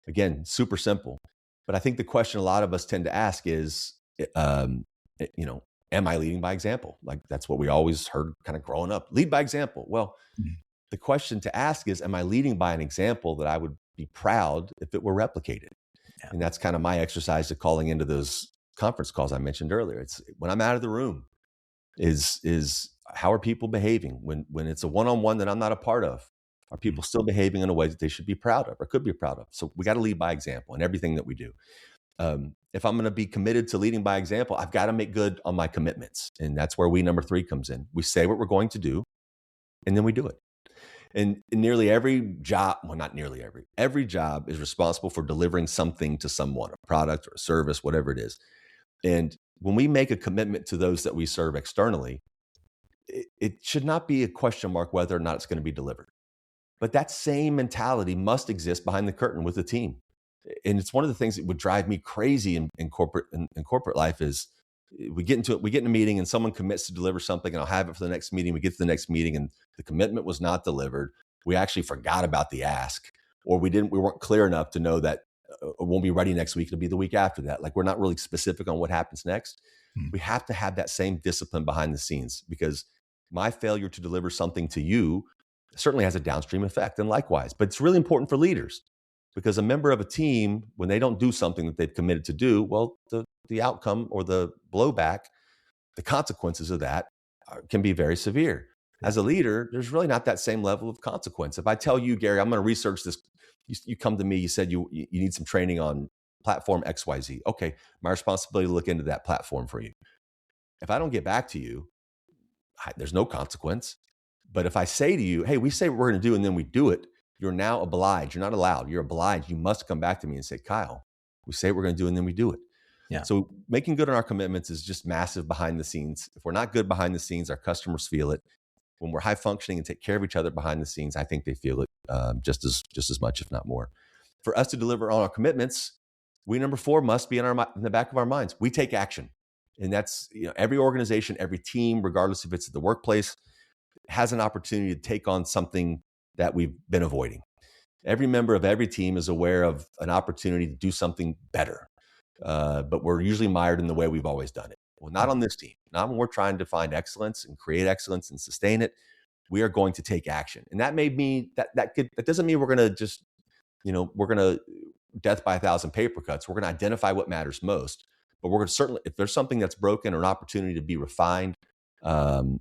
Again, super simple. But I think the question a lot of us tend to ask is, am I leading by example? Like, that's what we always heard kind of growing up. Lead by example. Well, the question to ask is, am I leading by an example that I would be proud if it were replicated? Yeah. And that's kind of my exercise to calling into those conference calls I mentioned earlier. It's when I'm out of the room, is how are people behaving when it's a one-on-one that I'm not a part of? Are people still behaving in a way that they should be proud of or could be proud of? So we got to lead by example in everything that we do. If I'm going to be committed to leading by example, I've got to make good on my commitments. And that's where number 3 comes in. We say what we're going to do, and then we do it. And nearly every job, well, not nearly every job is responsible for delivering something to someone, a product or a service, whatever it is. And when we make a commitment to those that we serve externally, it should not be a question mark whether or not it's going to be delivered. But that same mentality must exist behind the curtain with the team. And it's one of the things that would drive me crazy in corporate life is we get in a meeting and someone commits to deliver something, and I'll have it for the next meeting. We get to the next meeting and the commitment was not delivered. We actually forgot about the ask, or we weren't clear enough to know that it won't be ready next week. It'll be the week after that. Like, we're not really specific on what happens next. We have to have that same discipline behind the scenes, because my failure to deliver something to you certainly has a downstream effect, and likewise. But it's really important for leaders, because a member of a team, when they don't do something that they've committed to do, well, the outcome or the blowback, the consequences of that can be very severe. As a leader, there's really not that same level of consequence. If I tell you, Gary, I'm going to research You come to me, you said you need some training on platform XYZ. Okay, my responsibility to look into that platform for you. If I don't get back to you, there's no consequence. But if I say to you, hey, we say what we're going to do and then we do it, you're now obliged. You're not allowed. You're obliged. You must come back to me and say, Kyle, we say what we're going to do and then we do it. Yeah. So making good on our commitments is just massive behind the scenes. If we're not good behind the scenes, our customers feel it. When we're high functioning and take care of each other behind the scenes, I think they feel it just as much, if not more. For us to deliver on our commitments, we number 4 must be in the back of our minds. We take action. And that's, every organization, every team, regardless if it's at the workplace, has an opportunity to take on something that we've been avoiding. Every member of every team is aware of an opportunity to do something better. But we're usually mired in the way we've always done it. Well, not on this team. Not when we're trying to find excellence and create excellence and sustain it. We are going to take action. And that may mean that doesn't mean we're going to just, we're going to death by 1,000 paper cuts. We're going to identify what matters most. But we're going to certainly, if there's something that's broken or an opportunity to be refined or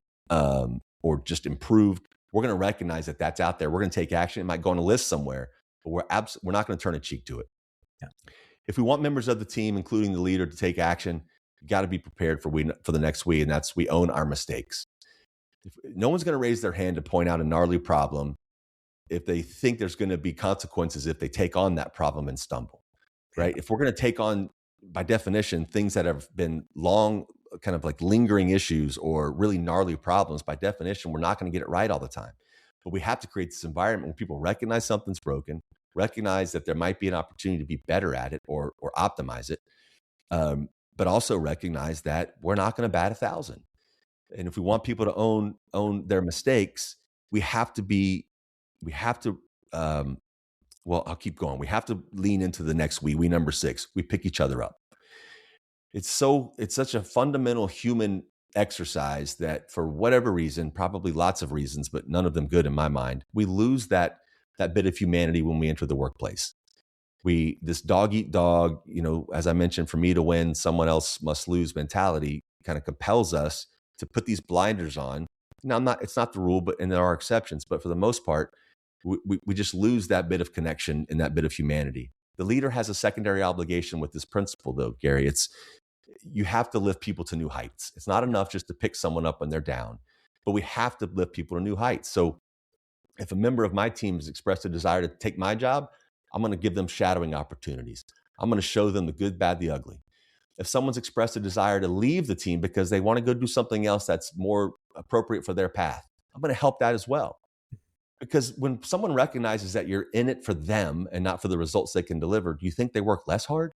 just improved, we're going to recognize that that's out there. We're going to take action. It might go on a list somewhere, but we're not going to turn a cheek to it. Yeah. If we want members of the team, including the leader, to take action, you got to be prepared for the next we, and that's we own our mistakes. No one's going to raise their hand to point out a gnarly problem if they think there's going to be consequences if they take on that problem and stumble, right? If we're going to take on, by definition, things that have been long, kind of like lingering issues or really gnarly problems, by definition, we're not going to get it right all the time. But we have to create this environment where people recognize something's broken, recognize that there might be an opportunity to be better at it or optimize it, but also recognize that we're not going to bat 1,000. And if we want people to own their mistakes, I'll keep going. We have to lean into the next we number 6. We pick each other up. It's such a fundamental human exercise that for whatever reason, probably lots of reasons, but none of them good in my mind, we lose that bit of humanity when we enter the workplace. This dog eat dog, as I mentioned, for me to win, someone else must lose mentality kind of compels us to put these blinders on. Now, it's not the rule, and there are exceptions, but for the most part, we just lose that bit of connection and that bit of humanity. The leader has a secondary obligation with this principle, though, Gary. You have to lift people to new heights. It's not enough just to pick someone up when they're down, but we have to lift people to new heights. So if a member of my team has expressed a desire to take my job, I'm going to give them shadowing opportunities. I'm going to show them the good, bad, the ugly. If someone's expressed a desire to leave the team because they want to go do something else that's more appropriate for their path, I'm going to help that as well. Because when someone recognizes that you're in it for them and not for the results they can deliver, do you think they work less hard?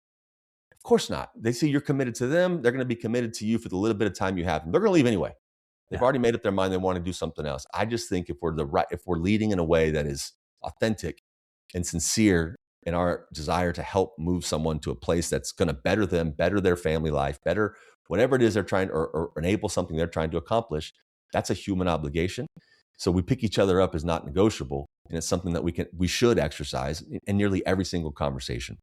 Of course not. They see you're committed to them. They're going to be committed to you for the little bit of time you have. And they're going to leave anyway. They've already made up their mind. They want to do something else. I just think if we're leading in a way that is authentic and sincere in our desire to help move someone to a place that's going to better them, better their family life, better whatever it is they're trying or enable something they're trying to accomplish, that's a human obligation. So we pick each other up as not negotiable, and it's something that we should exercise in nearly every single conversation.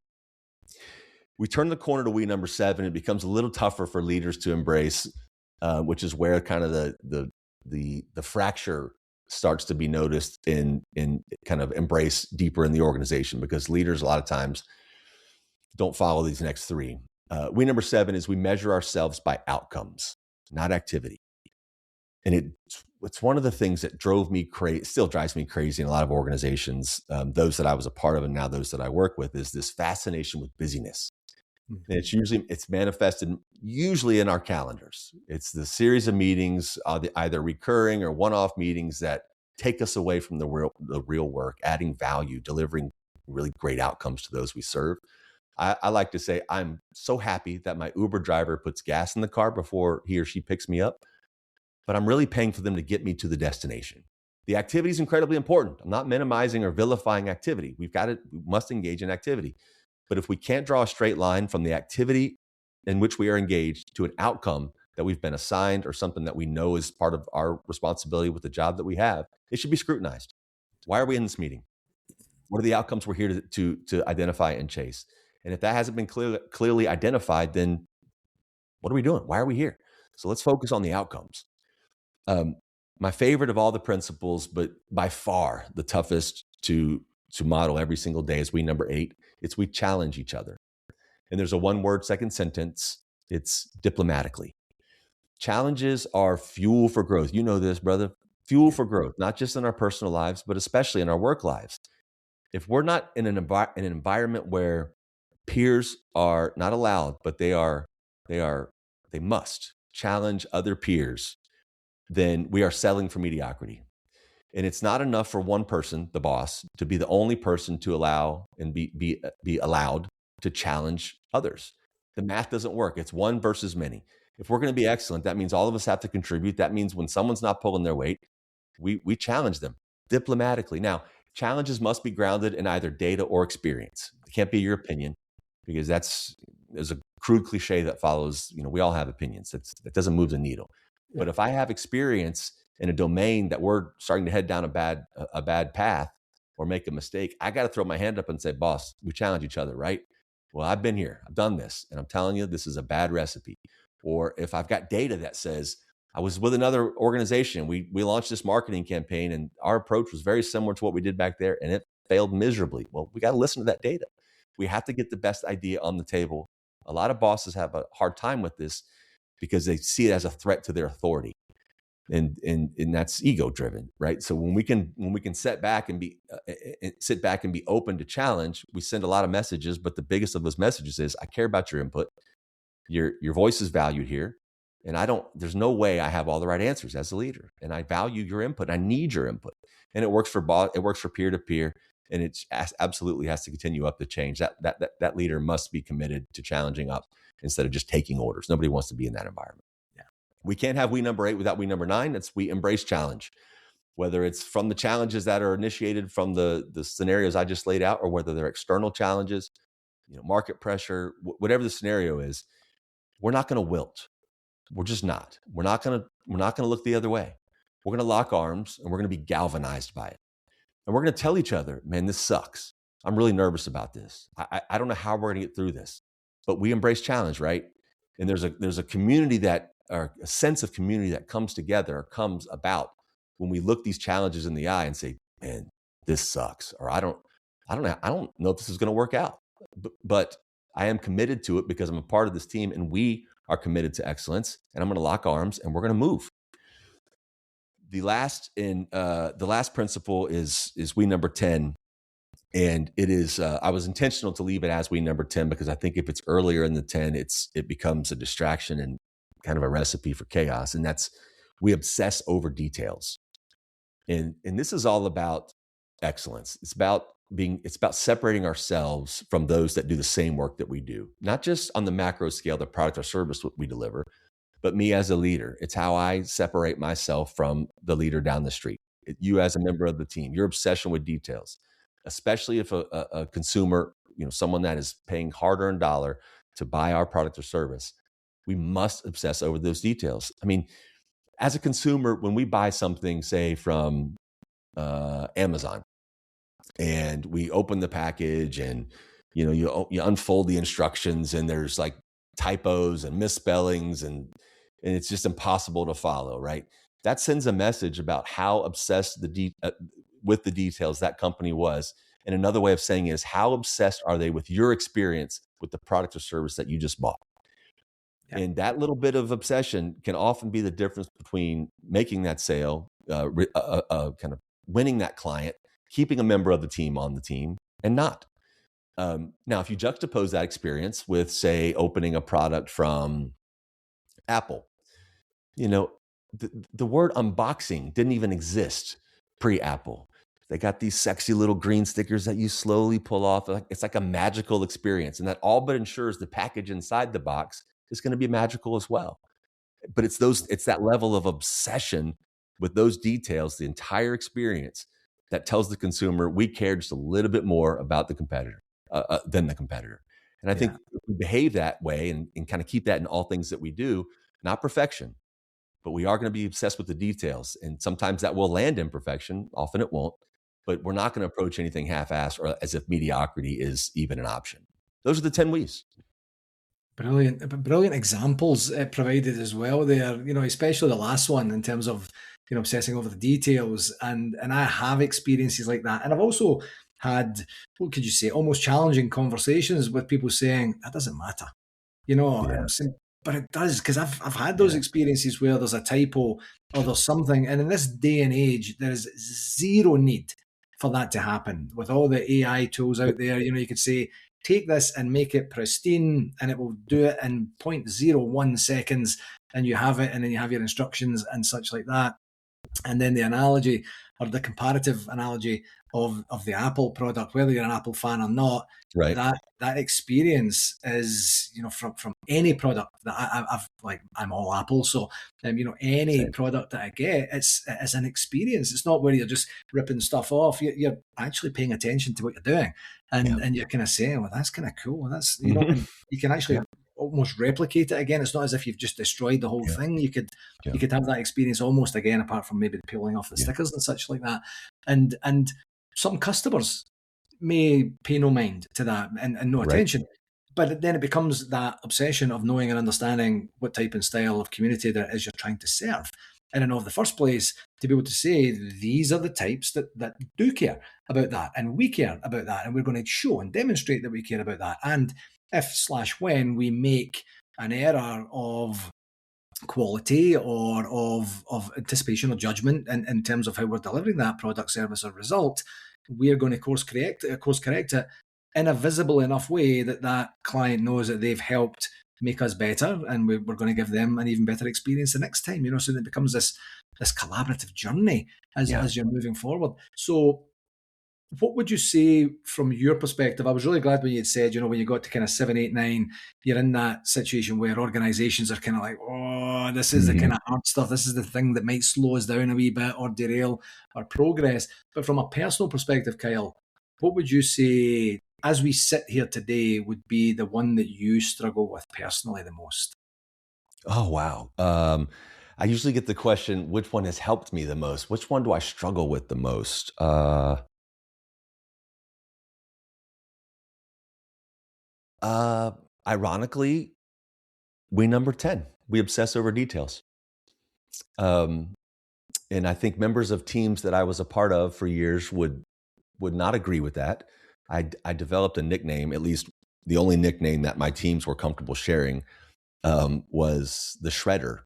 We turn the corner to we number 7. It becomes a little tougher for leaders to embrace, which is where kind of the fracture starts to be noticed in kind of embrace deeper in the organization, because leaders a lot of times don't follow these next 3. We number 7 is we measure ourselves by outcomes, not activity. And it's one of the things that still drives me crazy in a lot of organizations, those that I was a part of and now those that I work with, is this fascination with busyness. And it's manifested usually in our calendars. It's the series of meetings, either recurring or one-off meetings that take us away from the real work, adding value, delivering really great outcomes to those we serve. I like to say I'm so happy that my Uber driver puts gas in the car before he or she picks me up, but I'm really paying for them to get me to the destination. The activity is incredibly important. I'm not minimizing or vilifying activity. We must engage in activity. But if we can't draw a straight line from the activity in which we are engaged to an outcome that we've been assigned or something that we know is part of our responsibility with the job that we have, it should be scrutinized. Why are we in this meeting? What are the outcomes we're here to identify and chase? And if that hasn't been clearly identified, then what are we doing? Why are we here? So let's focus on the outcomes. My favorite of all the principles, but by far the toughest to to model every single day as we number 8. It's we challenge each other. And there's a one-word second sentence. It's diplomatically. Challenges are fuel for growth. You know this, brother. Fuel for growth, not just in our personal lives, but especially in our work lives. If we're not in an environment where peers are not allowed, but they must challenge other peers, then we are settling for mediocrity. And it's not enough for one person, the boss, to be the only person to allow and be allowed to challenge others. The math doesn't work. It's one versus many. If we're going to be excellent, that means all of us have to contribute. That means when someone's not pulling their weight, we challenge them diplomatically. Now, challenges must be grounded in either data or experience. It can't be your opinion, because there's a crude cliche that follows. We all have opinions. That doesn't move the needle. Yeah. But if I have experience in a domain that we're starting to head down a bad path or make a mistake, I got to throw my hand up and say, boss, we challenge each other, right? Well, I've been here, I've done this, and I'm telling you, this is a bad recipe. Or if I've got data that says, I was with another organization, we launched this marketing campaign and our approach was very similar to what we did back there and it failed miserably. Well, we got to listen to that data. We have to get the best idea on the table. A lot of bosses have a hard time with this because they see it as a threat to their authority. And that's ego driven, right? So when we can sit back and be open to challenge, we send a lot of messages. But the biggest of those messages is, I care about your input. Your voice is valued here, and there's no way I have all the right answers as a leader. And I value your input. I need your input, and it works for peer to peer, and it absolutely has to continue up the change. That leader must be committed to challenging up instead of just taking orders. Nobody wants to be in that environment. We can't have we number 8 without we number 9. It's we embrace challenge, whether it's from the challenges that are initiated from the scenarios I just laid out, or whether they're external challenges, market pressure, whatever the scenario is. We're not going to wilt. We're just not. We're not going to look the other way. We're going to lock arms and we're going to be galvanized by it. And we're going to tell each other, man, this sucks. I'm really nervous about this. I don't know how we're going to get through this, but we embrace challenge, right? And there's a community or a sense of community that comes about when we look these challenges in the eye and say, man, this sucks. Or I don't know if this is going to work out, but I am committed to it because I'm a part of this team and we are committed to excellence, and I'm going to lock arms and we're going to move. The last principle is we number 10. And it is, I was intentional to leave it as we number 10, because I think if it's earlier in the 10, it becomes a distraction and kind of a recipe for chaos. And that's, we obsess over details. And this is all about excellence. It's about separating ourselves from those that do the same work that we do, not just on the macro scale, the product or service we deliver, but me as a leader. It's how I separate myself from the leader down the street. You as a member of the team, your obsession with details, especially if a consumer, someone that is paying hard-earned dollar to buy our product or service, we must obsess over those details. I mean, as a consumer, when we buy something, say from Amazon, and we open the package and you unfold the instructions and there's like typos and misspellings and it's just impossible to follow, right? That sends a message about how obsessed with the details that company was. And another way of saying it is, how obsessed are they with your experience with the product or service that you just bought? Yeah. And that little bit of obsession can often be the difference between making that sale, kind of winning that client, keeping a member of the team on the team, and not. Now, if you juxtapose that experience with, say, opening a product from Apple, the word unboxing didn't even exist pre-Apple. They got these sexy little green stickers that you slowly pull off. It's like a magical experience, and that all but ensures the package inside the box is going to be magical as well. But it's that level of obsession with those details, the entire experience, that tells the consumer we care just a little bit more about the competitor than the competitor. And I think if we behave that way and kind of keep that in all things that we do, not perfection, but we are going to be obsessed with the details. And sometimes that will land in perfection. Often it won't. But we're not going to approach anything half-assed or as if mediocrity is even an option. Those are the 10 We's. Brilliant examples provided as well there, especially the last one in terms of, obsessing over the details. And I have experiences like that. And I've also had, what could you say, almost challenging conversations with people saying, that doesn't matter. You know, Yeah. I'm saying, but it does, because I've had those Yeah. experiences where there's a typo or there's something. And in this day and age, there is zero need for that to happen. With all the AI tools out there, you know, you could say, take this and make it pristine, and it will do it in 0.01 seconds, and you have it, and then you have your instructions and such like that. And then the analogy, or the comparative analogy of the Apple product, whether you're an Apple fan or not, Right. that experience is, you know, from any product that I've like, I'm all Apple, so you know, any Same. product that I get, it's an experience. It's not where you're just ripping stuff off. You're actually paying attention to what you're doing, Yeah. and you're kind of saying, well, that's kind of cool. That's, you know, Mhm. and you can actually Yeah. almost replicate it again. It's not as if you've just destroyed the whole Yeah. thing. Yeah. You could have that experience almost again, apart from maybe peeling off the Yeah. stickers and such like that. And some customers may pay no mind to that, and no Right. attention. But then it becomes that obsession of knowing and understanding what type and style of community that is you're trying to serve. And in of the first place, to be able to say, these are the types that do care about that, and we care about that, and we're going to show and demonstrate that we care about that. And if/when we make an error of quality or of anticipation or judgment in terms of how we're delivering that product, service, or result, we are going to course correct it in a visible enough way that that client knows that they've helped make us better, and we're going to give them an even better experience the next time. You know, so that it becomes this collaborative journey Yeah. as you're moving forward. So what would you say from your perspective? I was really glad when you had said, you know, when you got to kind of 7, 8, 9, you're in that situation where organizations are kind of like, oh, this is the kind Mhm. of hard stuff. This is the thing that might slow us down a wee bit or derail our progress. But from a personal perspective, Kyle, what would you say, as we sit here today, would be the one that you struggle with personally the most? Oh, wow. I usually get the question, which one has helped me the most? Which one do I struggle with the most? Uh, Ironically, we number 10. We obsess over details. Um, and I think members of teams that I was a part of for years would not agree with that. I developed a nickname, at least the only nickname that my teams were comfortable sharing, was the shredder.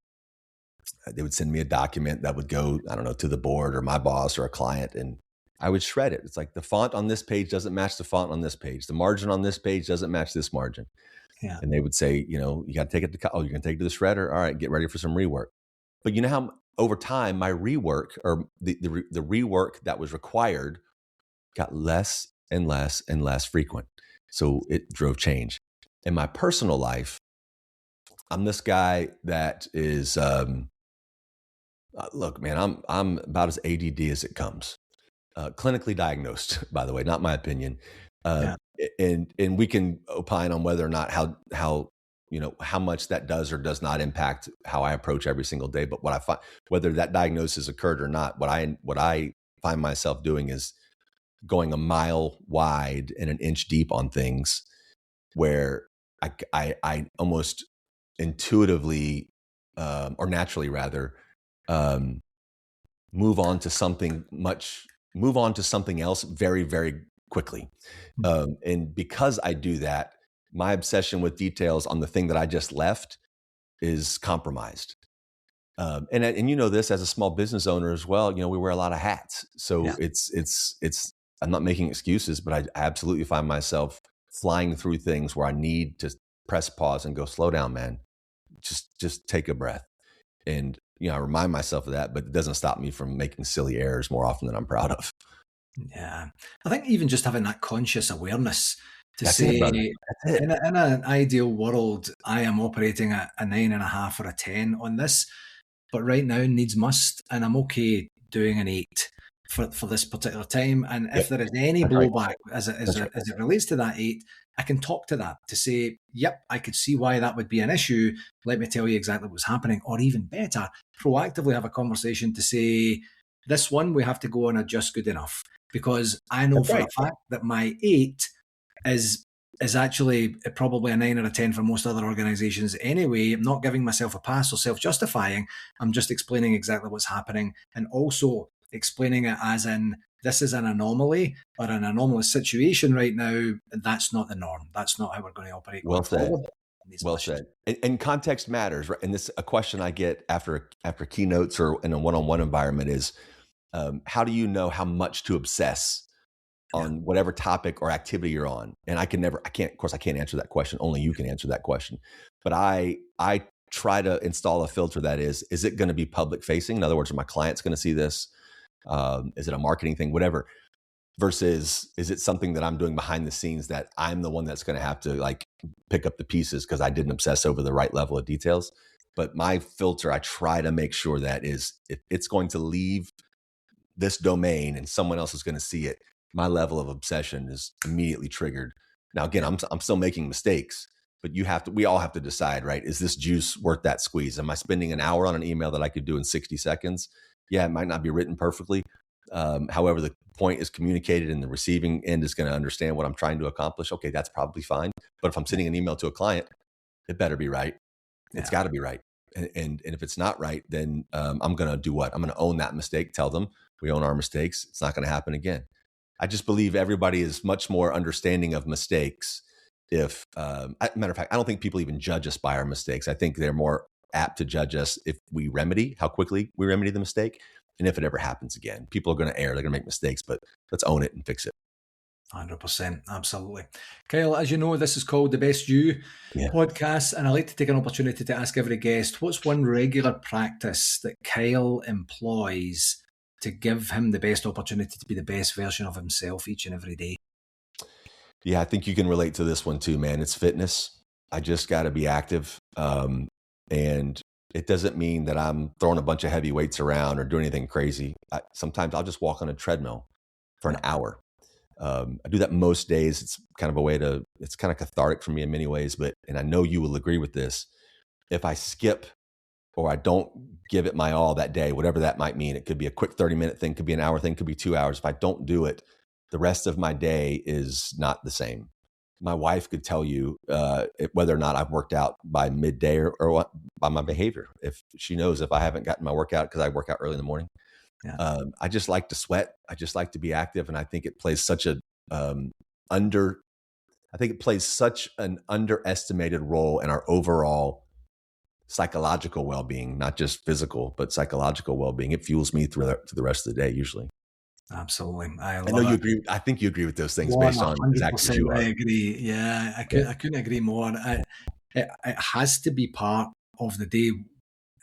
They would send me a document that would go, I don't know, to the board or my boss or a client, and I would shred it. It's like the font on this page doesn't match the font on this page. The margin on this page doesn't match this margin. Yeah, And they would say, you know, you got to take it to, oh, you're going to take it to the shredder. All right, get ready for some rework. But you know how over time my rework, or the rework that was required, got less and less and less frequent. So it drove change. In my personal life, I'm this guy that is, look, man, I'm about as ADD as it comes. Clinically diagnosed, by the way, not my opinion. Uh, yeah, and we can opine on whether or not how you know how much that does or does not impact how I approach every single day. But what I find, whether that diagnosis occurred or not, what I find myself doing is going a mile wide and an inch deep on things, where I almost intuitively, or naturally rather, um, move on to something much move on to something else very, very quickly. And because I do that, my obsession with details on the thing that I just left is compromised. And you know this as a small business owner as well. You know, we wear a lot of hats, so yeah. it's. I'm not making excuses, but I absolutely find myself flying through things where I need to press pause and go, slow down, man. Just take a breath. And you know, I remind myself of that, but it doesn't stop me from making silly errors more often than I'm proud of. Yeah. I think even just having that conscious awareness to That's it, say, brother. That's it. in an ideal world, I am operating at a 9.5 or a 10 on this, but right now needs must, and I'm okay doing an 8 for this particular time. And Yep. if there is any That's right. blowback That's right. as it relates to that 8, I can talk to that to say, yep, I could see why that would be an issue. Let me tell you exactly what's happening, or even better, proactively have a conversation to say, this one we have to go on a just good enough, because I know That's for a right. fact that my 8 is actually probably a 9 or a 10 for most other organizations anyway. I'm not giving myself a pass or self-justifying. I'm just explaining exactly what's happening, and also explaining it as in this is an anomaly or an anomalous situation right now. That's not the norm. That's not how we're going to operate Well going said. forward in these Well missions. said. And context matters, right? And this a question I get after keynotes or in a one-on-one environment is, how do you know how much to obsess Yeah, on whatever topic or activity you're on? And I can't, of course, I can't answer that question. Only you can answer that question. But I try to install a filter that is it going to be public facing? In other words, are my clients going to see this? Is it a marketing thing? Whatever. Versus, is it something that I'm doing behind the scenes that I'm the one that's going to have to like pick up the pieces because I didn't obsess over the right level of details? But my filter, I try to make sure that is, if it's going to leave this domain and someone else is going to see it, my level of obsession is immediately triggered. Now, again, yeah, I'm still making mistakes, but we all have to decide, right? Is this juice worth that squeeze? Am I spending an hour on an email that I could do in 60 seconds? Yeah, it might not be written perfectly. However, the point is communicated and the receiving end is going to understand what I'm trying to accomplish. Okay, that's probably fine. But if I'm yeah, sending an email to a client, it better be right. It's yeah. got to be right. And if it's not right, then I'm going to do what? I'm going to own that mistake. Tell them we own our mistakes. It's not going to happen again. I just believe everybody is much more understanding of mistakes. If, matter of fact, I don't think people even judge us by our mistakes. I think they're more apt to judge us if we remedy, how quickly we remedy the mistake, and if it ever happens again. People are going to err, they're going to make mistakes, but let's own it and fix it. 100%. Absolutely. Kyle, as you know, this is called the Best You Yeah. podcast, and I like to take an opportunity to ask every guest what's one regular practice that Kyle employs to give him the best opportunity to be the best version of himself each and every day? Yeah, I think you can relate to this one too, man. It's fitness. I just got to be active. And it doesn't mean that I'm throwing a bunch of heavy weights around or doing anything crazy. Sometimes I'll just walk on a treadmill for an Yeah, hour. I do that most days. It's kind of a way it's kind of cathartic for me in many ways, and I know you will agree with this. If I skip or I don't give it my all that day, whatever that might mean, it could be a quick 30-minute thing, could be an hour thing, could be 2 hours. If I don't do it, the rest of my day is not the same. My wife could tell you whether or not I've worked out by midday or what, by my behavior. If she knows if I haven't gotten my workout because I work out early in the morning. yeah, I just like to sweat. I just like to be active, and I think it plays such a under. I think it plays such an underestimated role in our overall psychological well-being, not just physical, but psychological well-being. It fuels me through the rest of the day usually. absolutely. I I know love you it. agree. I think you agree with those things based on as active as 100% you I are. agree. Yeah, Yeah, I couldn't agree more. It has to be part of the day.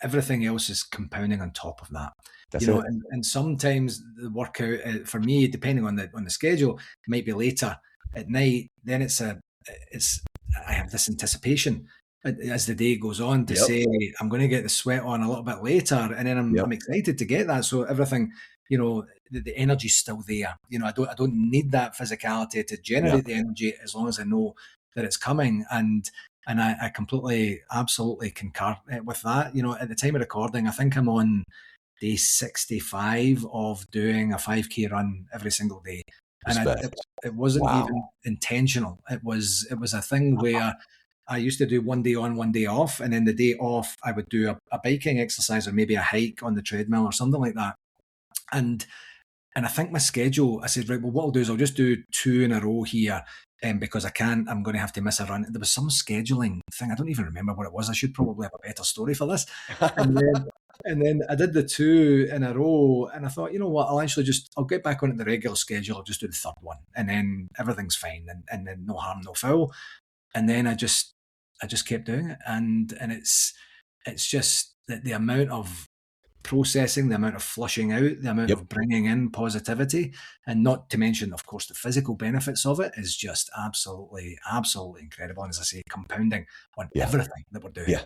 Everything else is compounding on top of that. that's it. And sometimes the workout for me, depending on the schedule, might be later at night. Then it's I have this anticipation as the day goes on to Yep. say I'm going to get the sweat on a little bit later, and then Yep. I'm excited to get that. So everything, the energy's still there. I don't need that physicality to Yeah. generate the energy as long as I know that it's coming. And I completely, absolutely concur with that. At the time of recording, I think I'm on day 65 of doing a 5K run every single day. And Respect. it wasn't Wow. even intentional. It was a thing where I used to do one day on, one day off. And then the day off, I would do a biking exercise or maybe a hike on the treadmill or something like that. And and I think my schedule, I said, right, well, what I'll do is I'll just do two in a row here because I'm going to have to miss a run. There was some scheduling thing. I don't even remember what it was. I should probably have a better story for this. And then, and then I did the two in a row and I thought, you know what, I'll get back on the regular schedule. I'll just do the third one and then everything's fine and then no harm, no foul. And then I just kept doing it. And it's just the amount of processing, the amount of flushing out, the amount Yep. of bringing in positivity, and not to mention, of course, the physical benefits of it is just absolutely, absolutely incredible. And as I say, compounding on Yeah. everything that we're doing. Yeah.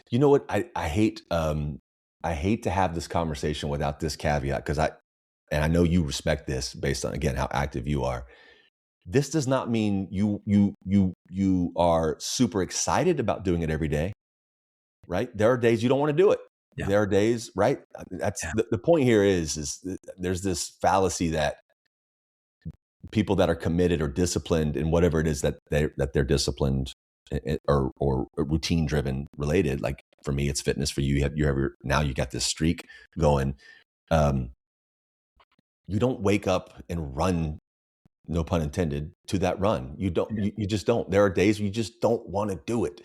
You know what? I hate to have this conversation without this caveat because I know you respect this based on again how active you are. This does not mean you are super excited about doing it every day, right? There are days you don't want to do it. Yeah. There are days, right? That's Yeah. the point here is there's this fallacy that people that are committed or disciplined in whatever it is that they're disciplined or routine driven related. Like for me, it's fitness. For you, now you got this streak going. Um, you don't wake up and run, no pun intended, to that run. You don't. Yeah. You just don't. There are days where you just don't want to do it,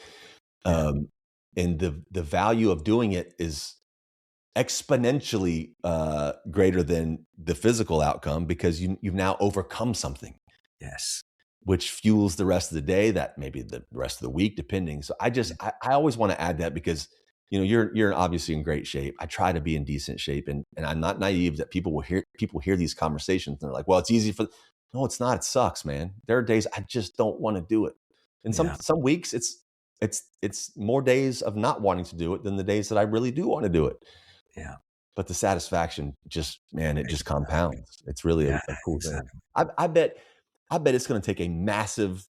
Yeah. and the value of doing it is exponentially greater than the physical outcome because you've now overcome something, Yes. which fuels the rest of the day, that maybe the rest of the week, depending. So I always want to add that because, you're obviously in great shape. I try to be in decent shape, and I'm not naive that people hear these conversations and they're like, well, it's easy no, it's not. It sucks, man. There are days I just don't want to do it. And Yeah. some weeks it's more days of not wanting to do it than the days that I really do want to do it. Yeah. But the satisfaction just, man, it just Exactly. compounds. It's really Yeah. a cool thing. Exactly. I bet it's going to take a massive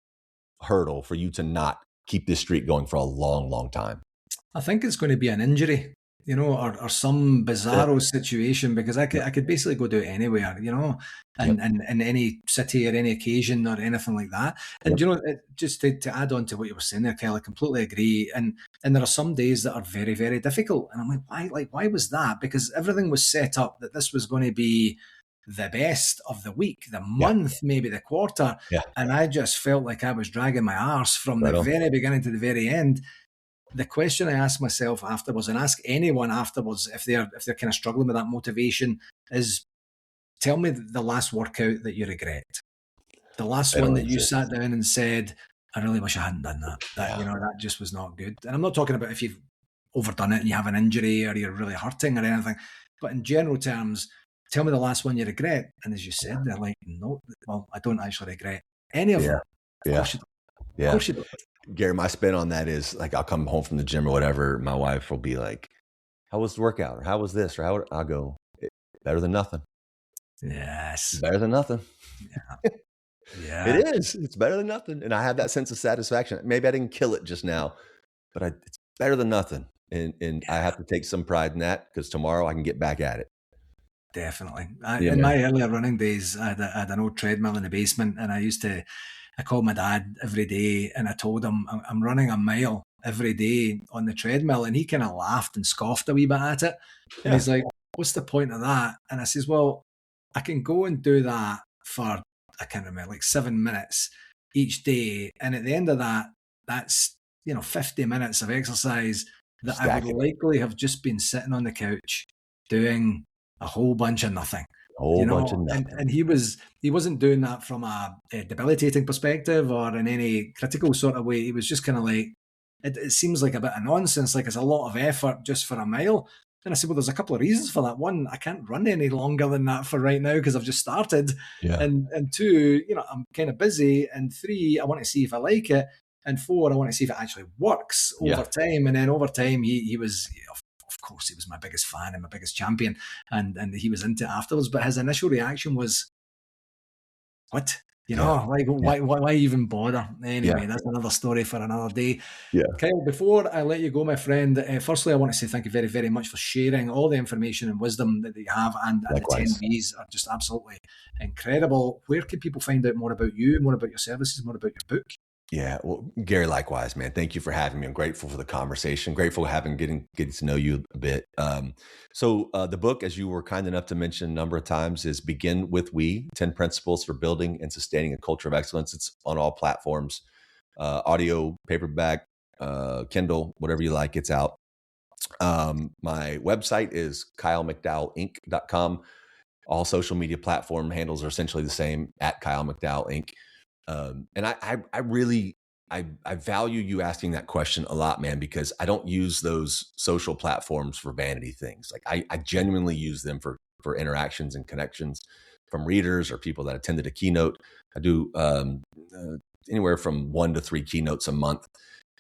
hurdle for you to not keep this streak going for a long, long time. I think it's going to be an injury, or some That's bizarro situation because it. I could basically go do it anywhere, Yep. and in any city or any occasion or anything like that. And Yep. just to add on to what you were saying there, Kyle, I completely agree. And there are some days that are very, very difficult, and I'm like, why? Like, why was that? Because everything was set up that this was going to be the best of the week, the Yeah. month, maybe the quarter, Yeah. and I just felt like I was dragging my arse from the Right on. very beginning to the very end. The question I ask myself afterwards, and ask anyone afterwards if they're kind of struggling with that motivation, is tell me the last workout that you regret. The last They one don't that you exist. sat down and said, I really wish I hadn't done that. Yeah. That just was not good. And I'm not talking about if you've overdone it and you have an injury or you're really hurting or anything. But in general terms, tell me the last one you regret. And as you said, they're like, no, well, I don't actually regret any of them. Yeah. Of Yeah. course you don't. Of Yeah. course you don't. Gary, my spin on that is like, I'll come home from the gym or whatever. My wife will be like, how was the workout? Or how was this? Or I'll go, better than nothing. Yes. Better than nothing. It Yeah. is. It's better than nothing. And I have that sense of satisfaction. Maybe I didn't kill it just now, but it's better than nothing. And I have to take some pride in that because tomorrow I can get back at it. Definitely. You In know? my earlier running days, I had an old treadmill in the basement, and I called my dad every day, and I told him I'm running a mile every day on the treadmill, and he kind of laughed and scoffed a wee bit at it, and Yeah. he's like, "What's the point of that?" And I says, "Well, I can go and do that for I can't remember like 7 minutes each day, and at the end of that, that's 50 minutes of exercise that I would Stack it. likely have just been sitting on the couch doing a whole bunch of nothing." A whole bunch of nothing. And he wasn't doing that from a debilitating perspective or in any critical sort of way. He was just kind of like, it seems like a bit of nonsense, like it's a lot of effort just for a mile. And I said, well, there's a couple of reasons for that. One, I can't run any longer than that for right now because I've just started. Yeah. And two, I'm kind of busy. And three, I want to see if I like it. And four, I want to see if it actually works over time. And then over time, he was, of course, he was my biggest fan and my biggest champion. And he was into it afterwards. But his initial reaction was, what? Why even bother? Anyway, that's another story for another day. Yeah. Kyle, before I let you go, my friend, firstly, I want to say thank you very, very much for sharing all the information and wisdom that you have, and the Likewise. 10Bs are just absolutely incredible. Where can people find out more about you, more about your services, more about your book? Yeah. Well, Gary, likewise, man. Thank you for having me. I'm grateful for the conversation. Grateful getting to know you a bit. So the book, as you were kind enough to mention a number of times, is Begin with We: 10 Principles for Building and Sustaining a Culture of Excellence. It's on all platforms, audio, paperback, Kindle, whatever you like. It's out. My website is kylemcdowellinc.com. All social media platform handles are essentially the same, at Kyle McDowell Inc. And I really value you asking that question a lot, man, because I don't use those social platforms for vanity things. Like I genuinely use them for interactions and connections from readers or people that attended a keynote. I do anywhere from 1 to 3 keynotes a month.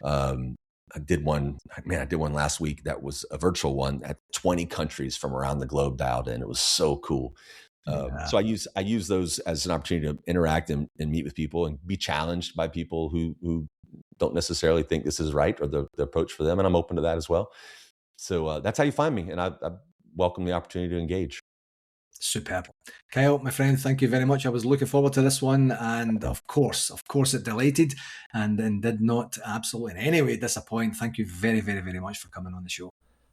I did one last week that was a virtual one at 20 countries from around the globe dialed in. It was so cool. So I use those as an opportunity to interact and meet with people and be challenged by people who don't necessarily think this is right or the approach for them. And I'm open to that as well. So that's how you find me. And I welcome the opportunity to engage. Superb. Kyle, my friend, thank you very much. I was looking forward to this one. And of course, it delighted and did not absolutely in any way disappoint. Thank you very, very, very much for coming on the show.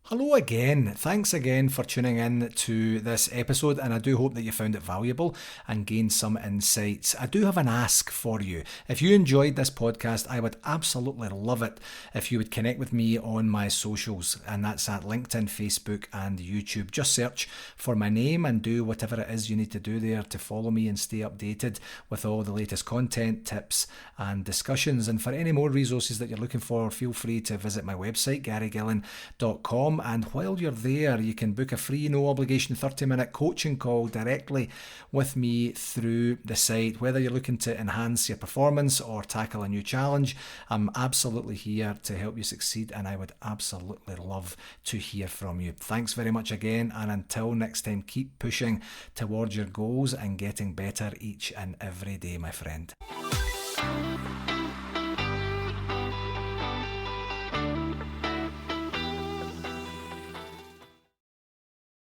Hello again. Thanks again for tuning in to this episode, and I do hope that you found it valuable and gained some insights. I do have an ask for you. If you enjoyed this podcast, I would absolutely love it if you would connect with me on my socials, and that's at LinkedIn, Facebook, and YouTube. Just search for my name and do whatever it is you need to do there to follow me and stay updated with all the latest content, tips, and discussions. And for any more resources that you're looking for, feel free to visit my website, garygillen.com. And while you're there, you can book a free, no obligation 30-minute coaching call directly with me through the site. Whether you're looking to enhance your performance or tackle a new challenge, I'm absolutely here to help you succeed, and I would absolutely love to hear from you. Thanks very much again, and until next time, keep pushing towards your goals and getting better each and every day, my friend.